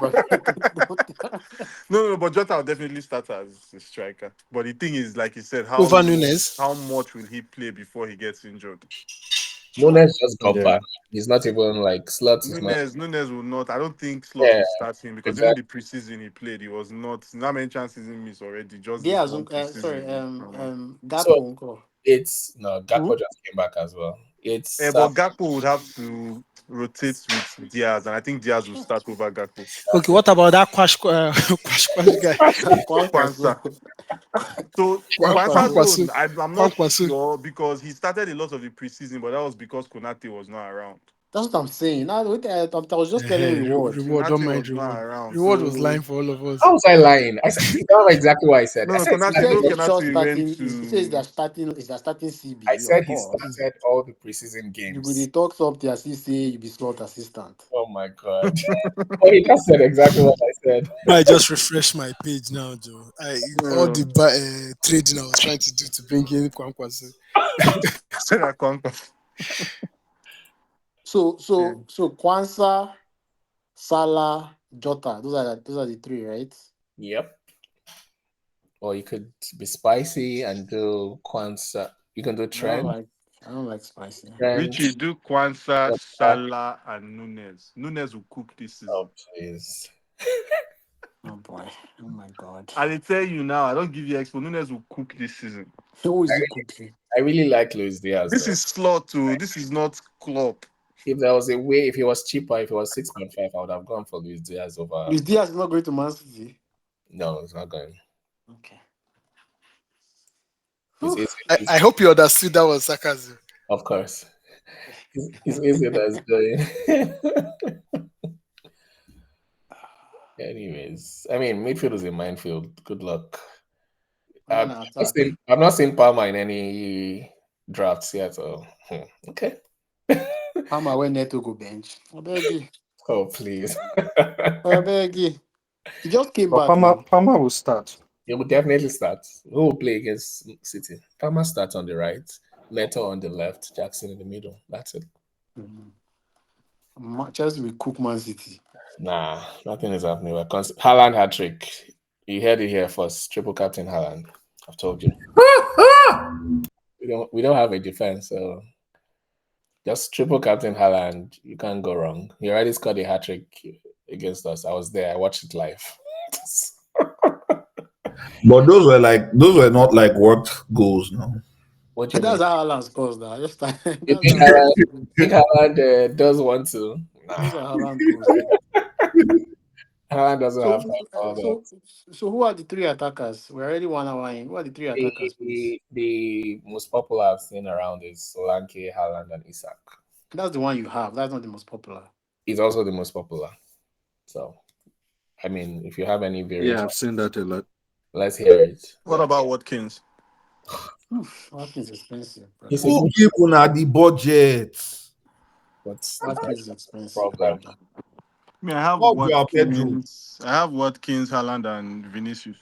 [SPEAKER 7] No, but Jota will definitely start as a striker. But the thing is, like you said, how much will he play before he gets injured?
[SPEAKER 1] Muniz just got back. He's not even like Slot.
[SPEAKER 7] Nunez will not. I don't think Slot will start him because even the preseason he played, he was not. Not many chances he missed already. Just
[SPEAKER 3] Gakpo.
[SPEAKER 1] Gakpo just came back as well.
[SPEAKER 7] But Gakpo would have to rotate with Diaz, and I think Diaz will start over Gakpo.
[SPEAKER 2] Okay, what about that Kwash guy?
[SPEAKER 7] So I'm not sure because he started a lot of the preseason, but that was because Konate was not around.
[SPEAKER 3] That's what I'm saying. I was just telling Reward.
[SPEAKER 2] Don't mind Reward. Reward was lying for all of us.
[SPEAKER 1] How was I lying? I said exactly what I said.
[SPEAKER 7] No,
[SPEAKER 3] he says they're starting CB.
[SPEAKER 1] I said he started all the preseason games.
[SPEAKER 3] When he talks up there, he say you be slot assistant.
[SPEAKER 1] Oh my god! He just said exactly what I said.
[SPEAKER 2] I just refreshed my page now, Joe. All the trading I was trying to do to bring in Kwankwaso.
[SPEAKER 3] So Kwanzaa, Salah, Jota. Those are the three, right?
[SPEAKER 1] Yep. Or you could be spicy and do Kwanzaa. You can do Trent.
[SPEAKER 3] I don't like spicy.
[SPEAKER 7] Richie, do Kwanzaa, Salah, and Nunez. Nunez will cook this season.
[SPEAKER 1] Oh please.
[SPEAKER 3] Oh boy. Oh my God.
[SPEAKER 8] I tell you now, I don't give you expo. Nunez will cook this season.
[SPEAKER 3] Who is he cooking?
[SPEAKER 1] I really like Luis Diaz.
[SPEAKER 8] This
[SPEAKER 1] though.
[SPEAKER 8] is slot too. This is not Klopp.
[SPEAKER 1] If there was a way, if it was cheaper, if it was 6.5, I would have gone for Luis Diaz over.
[SPEAKER 3] Luis Diaz is not going to Man City.
[SPEAKER 1] No, it's not going.
[SPEAKER 3] Okay.
[SPEAKER 2] I hope you understood that was sarcasm.
[SPEAKER 1] Of course. It's easy that's going. Anyways, I mean, midfield is a minefield. Good luck. I'm not seeing Palmer in any drafts yet. So, okay.
[SPEAKER 3] Palmer when Neto go bench. I beg you.
[SPEAKER 1] Oh, please.
[SPEAKER 3] I beg you. He just came back.
[SPEAKER 9] Palmer will start.
[SPEAKER 1] He will definitely start. Who will play against City? Palmer starts on the right, Neto on the left, Jackson in the middle. That's it.
[SPEAKER 3] Chelsea will cook Man City.
[SPEAKER 1] Nah, nothing is happening. Haaland hat trick. You heard it here first. Triple captain Haaland. I've told you. we don't have a defense, so just triple captain Haaland. You can't go wrong. He already scored a hat trick against us. I was there. I watched it live.
[SPEAKER 7] But those were not like worked goals, no.
[SPEAKER 1] What do you
[SPEAKER 3] That's
[SPEAKER 1] mean?
[SPEAKER 3] how Haaland scores now.
[SPEAKER 1] You think Haaland does want to? Nah.
[SPEAKER 3] Those are Haaland goals.
[SPEAKER 1] Haaland doesn't have time for all that.
[SPEAKER 3] So who are the three attackers? We're already 1 hour in. Who are the three attackers, please?
[SPEAKER 1] The most popular I've seen around is Solanke, Haaland, and Isak.
[SPEAKER 3] That's the one you have. That's not the most popular.
[SPEAKER 1] He's also the most popular. So, I mean, if you have any variation,
[SPEAKER 9] Yeah, I've seen that a lot.
[SPEAKER 1] Let's hear it.
[SPEAKER 8] What about Watkins?
[SPEAKER 3] Watkins is expensive.
[SPEAKER 7] Who give una the budget?
[SPEAKER 1] What's
[SPEAKER 3] Watkins is expensive.
[SPEAKER 1] problem?
[SPEAKER 8] I mean, I have Watkins. I have Watkins, Haaland, and Vinicius.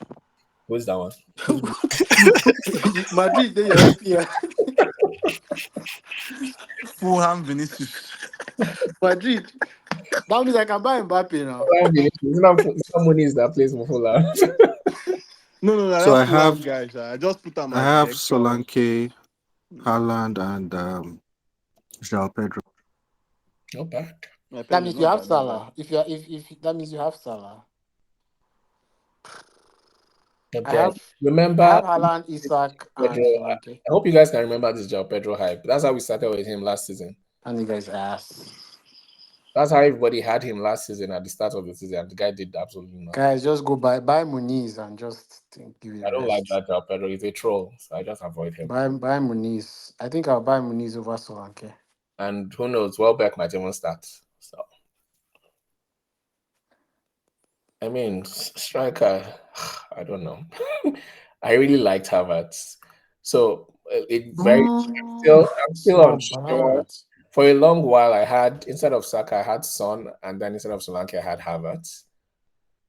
[SPEAKER 1] Who's that one?
[SPEAKER 3] Madrid, they are here.
[SPEAKER 8] Fulham, Vinicius.
[SPEAKER 3] Madrid. That means I can buy Mbappe now.
[SPEAKER 1] It's not Muniz that plays for Fulham.
[SPEAKER 8] No.
[SPEAKER 9] So I have
[SPEAKER 8] guys. I just put them.
[SPEAKER 9] I have Solanke, Haaland, and Joao Pedro.
[SPEAKER 1] Not bad.
[SPEAKER 3] That means you have Salah. If that means you have Salah.
[SPEAKER 1] Remember,
[SPEAKER 3] I have Haaland, Isak, and Solanke.
[SPEAKER 1] I hope you guys can remember this Joao Pedro hype. That's how we started with him last season.
[SPEAKER 3] And you guys ass.
[SPEAKER 1] That's how everybody had him last season at the start of the season. And the guy did absolutely nothing.
[SPEAKER 3] Guys, just go buy Muniz and just give it.
[SPEAKER 1] I don't like that Joao Pedro. He's a troll, so I just avoid him.
[SPEAKER 3] Buy Muniz. I think I'll buy Muniz over Solanke.
[SPEAKER 1] And who knows? Welbeck might even start. So, I mean, striker. I don't know. I really liked Havertz. So I'm still unsure. For a long while, I had, instead of Saka, I had Son, and then instead of Solanke, I had Havertz.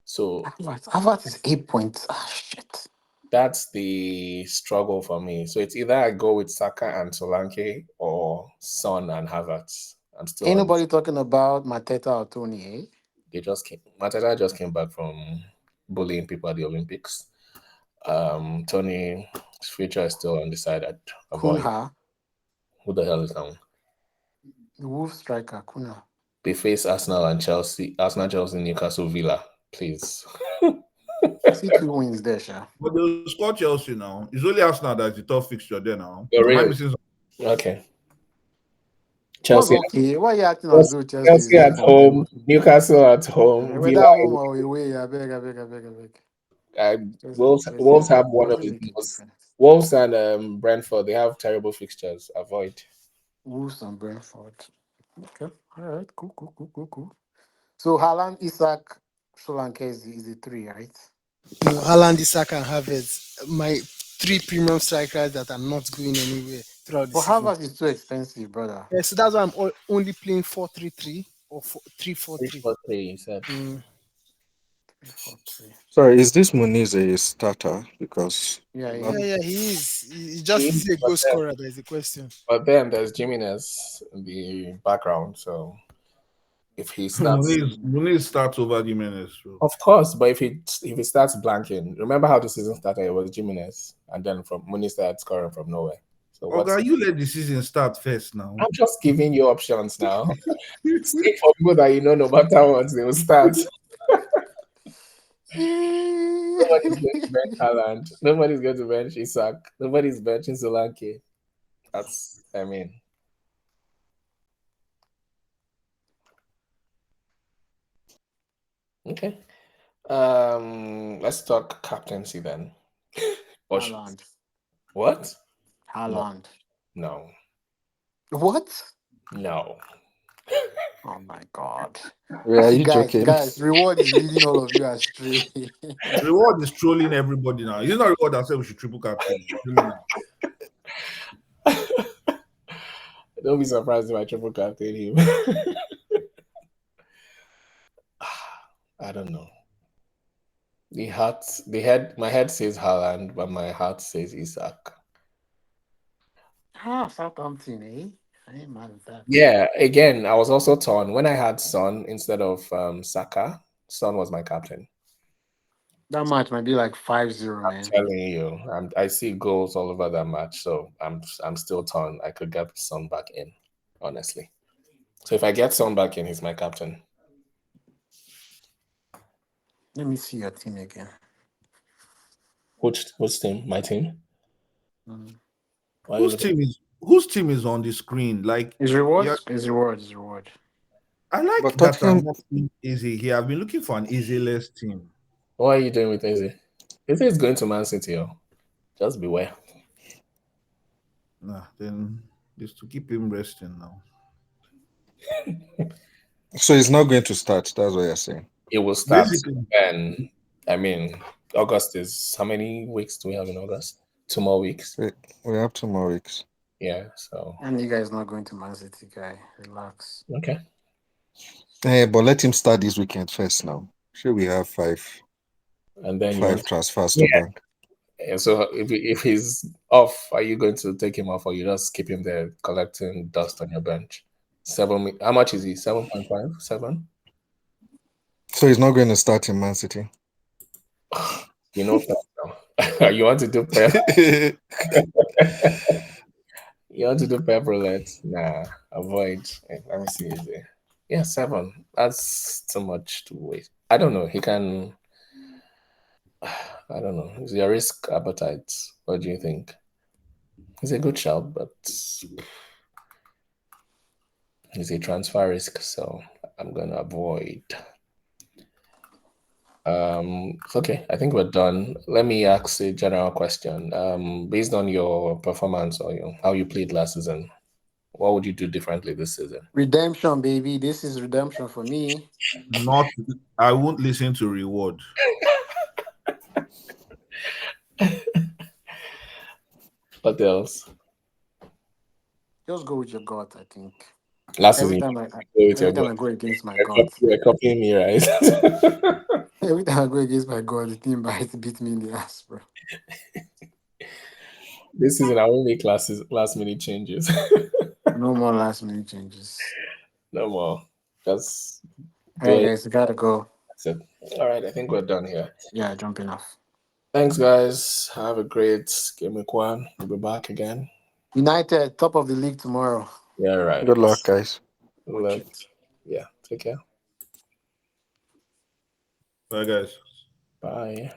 [SPEAKER 1] So
[SPEAKER 3] Havertz is 8 points. Ah, shit.
[SPEAKER 1] That's the struggle for me. So it's either I go with Saka and Solanke or Son and Havertz. I'm still.
[SPEAKER 3] Ain't nobody talking about Mateta or Tony, eh?
[SPEAKER 1] Mateta just came back from bullying people at the Olympics. Tony's future is still undecided.
[SPEAKER 3] Kunha.
[SPEAKER 1] Who the hell is that one?
[SPEAKER 3] The Wolf striker, Kunha.
[SPEAKER 1] They face Arsenal and Chelsea. Arsenal, Chelsea, Newcastle, Villa. Please.
[SPEAKER 3] I see 2 wins there, Sha.
[SPEAKER 7] But they'll score Chelsea now. It's only Arsenal that's the tough fixture there now.
[SPEAKER 1] Oh, really? Okay.
[SPEAKER 3] Chelsea. Okay. Why are you acting as though
[SPEAKER 1] Chelsea at home, Newcastle at home.
[SPEAKER 3] Whether home or away, I beg.
[SPEAKER 1] Wolves have one of the most. Wolves and Brentford, they have terrible fixtures. Avoid.
[SPEAKER 3] Wolves and Brentford. Okay. All right. Cool. So Haaland, Isak, Solanke is the 3, right?
[SPEAKER 2] No, Haaland, Isak, and Havertz. My 3 premium strikers that are not going anywhere throughout the season.
[SPEAKER 3] Havertz is too expensive, brother.
[SPEAKER 2] Yeah, so that's why I'm only playing 4-3-3 or 3-4-3.
[SPEAKER 1] 3-4-3, you said.
[SPEAKER 3] 3-4-3.
[SPEAKER 9] Sorry, is this Muniz a starter? Because
[SPEAKER 2] yeah, he is. He just is a goal scorer. There's a question.
[SPEAKER 1] But then there's Jimenez in the background, so if he starts,
[SPEAKER 7] Muniz starts over Jimenez.
[SPEAKER 1] Of course, but if he starts blanking, remember how the season started? It was Jimenez, and then from Muniz started scoring from nowhere. So
[SPEAKER 7] you let the season start first now.
[SPEAKER 1] I'm just giving you options now. Speak for people that you know, no matter what, they will start. Nobody's going to bench Haaland. Nobody's going to bench Isak. Nobody's benching Solanke. I mean. Okay. Let's talk captaincy then.
[SPEAKER 3] Haaland.
[SPEAKER 1] What?
[SPEAKER 3] Haaland.
[SPEAKER 1] No.
[SPEAKER 3] What?
[SPEAKER 1] No.
[SPEAKER 3] Oh my God.
[SPEAKER 9] Wait, are you
[SPEAKER 3] guys,
[SPEAKER 9] joking?
[SPEAKER 3] Guys, Reward is leading all of you astray.
[SPEAKER 7] Reward is trolling everybody now. It's not Reward that said we should triple captain.
[SPEAKER 1] Don't be surprised if I triple captain him. I don't know. My head says Haaland, but my heart says Isak.
[SPEAKER 3] Southampton, eh? I ain't mad at that.
[SPEAKER 1] Yeah, again, I was also torn. When I had Son instead of Saka, Son was my captain.
[SPEAKER 3] That match might be like 5-0, man.
[SPEAKER 1] I'm telling you, I see goals all over that match, so I'm still torn. I could get Son back in, honestly. So if I get Son back in, he's my captain.
[SPEAKER 3] Let me see your team again.
[SPEAKER 1] Which team? My team?
[SPEAKER 3] Mm.
[SPEAKER 7] Whose team is on the screen? Like
[SPEAKER 3] His reward? His reward.
[SPEAKER 7] I like
[SPEAKER 9] But
[SPEAKER 7] that
[SPEAKER 9] Tottenham-
[SPEAKER 7] I'm not seeing Easy here. I've been looking for an easy-less team.
[SPEAKER 1] What are you doing with Eze? Eze is going to Man City. Just beware.
[SPEAKER 7] Nah, then just to keep him resting now.
[SPEAKER 9] So he's not going to start. That's what you're saying.
[SPEAKER 1] It will start.
[SPEAKER 7] Basically.
[SPEAKER 1] And I mean, August is how many weeks do we have in August? 2 more weeks.
[SPEAKER 9] We have 2 more weeks.
[SPEAKER 1] Yeah, so.
[SPEAKER 3] And you guys not going to Man City, guy. Relax.
[SPEAKER 1] Okay.
[SPEAKER 9] Hey, but let him start this weekend first now. Sure, we have 5
[SPEAKER 1] And then
[SPEAKER 9] 5 transfers to bank.
[SPEAKER 1] And so if he's off, are you going to take him off, or you just keep him there collecting dust on your bench? How much is he? 7.5? 7?
[SPEAKER 9] So he's not going to start in Man City.
[SPEAKER 1] You know, you want to do Pep? You want to do Pep roulette? Nah, avoid. Let me see. Yeah, 7. That's too much to waste. I don't know. He can. I don't know. Is your risk appetite? What do you think? It's a good shout, but it's a transfer risk, so I'm gonna avoid. Okay, I think we're done. Let me ask a general question. Based on your performance or how you played last season, what would you do differently this season?
[SPEAKER 3] Redemption, baby. This is redemption for me.
[SPEAKER 7] I won't listen to Reward.
[SPEAKER 1] What else?
[SPEAKER 3] Just go with your gut, I think.
[SPEAKER 1] Last
[SPEAKER 3] Every
[SPEAKER 1] season,
[SPEAKER 3] time I go against my God.
[SPEAKER 1] You're copying me, right?
[SPEAKER 3] Every time I go against my God, the team beat me in the ass, bro.
[SPEAKER 1] This season, I will make last minute changes.
[SPEAKER 3] No more last minute changes.
[SPEAKER 1] No more. Just
[SPEAKER 3] Hey guys, you gotta go.
[SPEAKER 1] That's it. All right, I think we're done here.
[SPEAKER 3] Yeah, jumping off.
[SPEAKER 1] Thanks, guys. Have a great game week 1. We'll be back again.
[SPEAKER 3] United, top of the league tomorrow.
[SPEAKER 1] Yeah, right.
[SPEAKER 9] Good luck, guys.
[SPEAKER 1] Good luck. Yeah, take care.
[SPEAKER 7] Bye, guys.
[SPEAKER 1] Bye.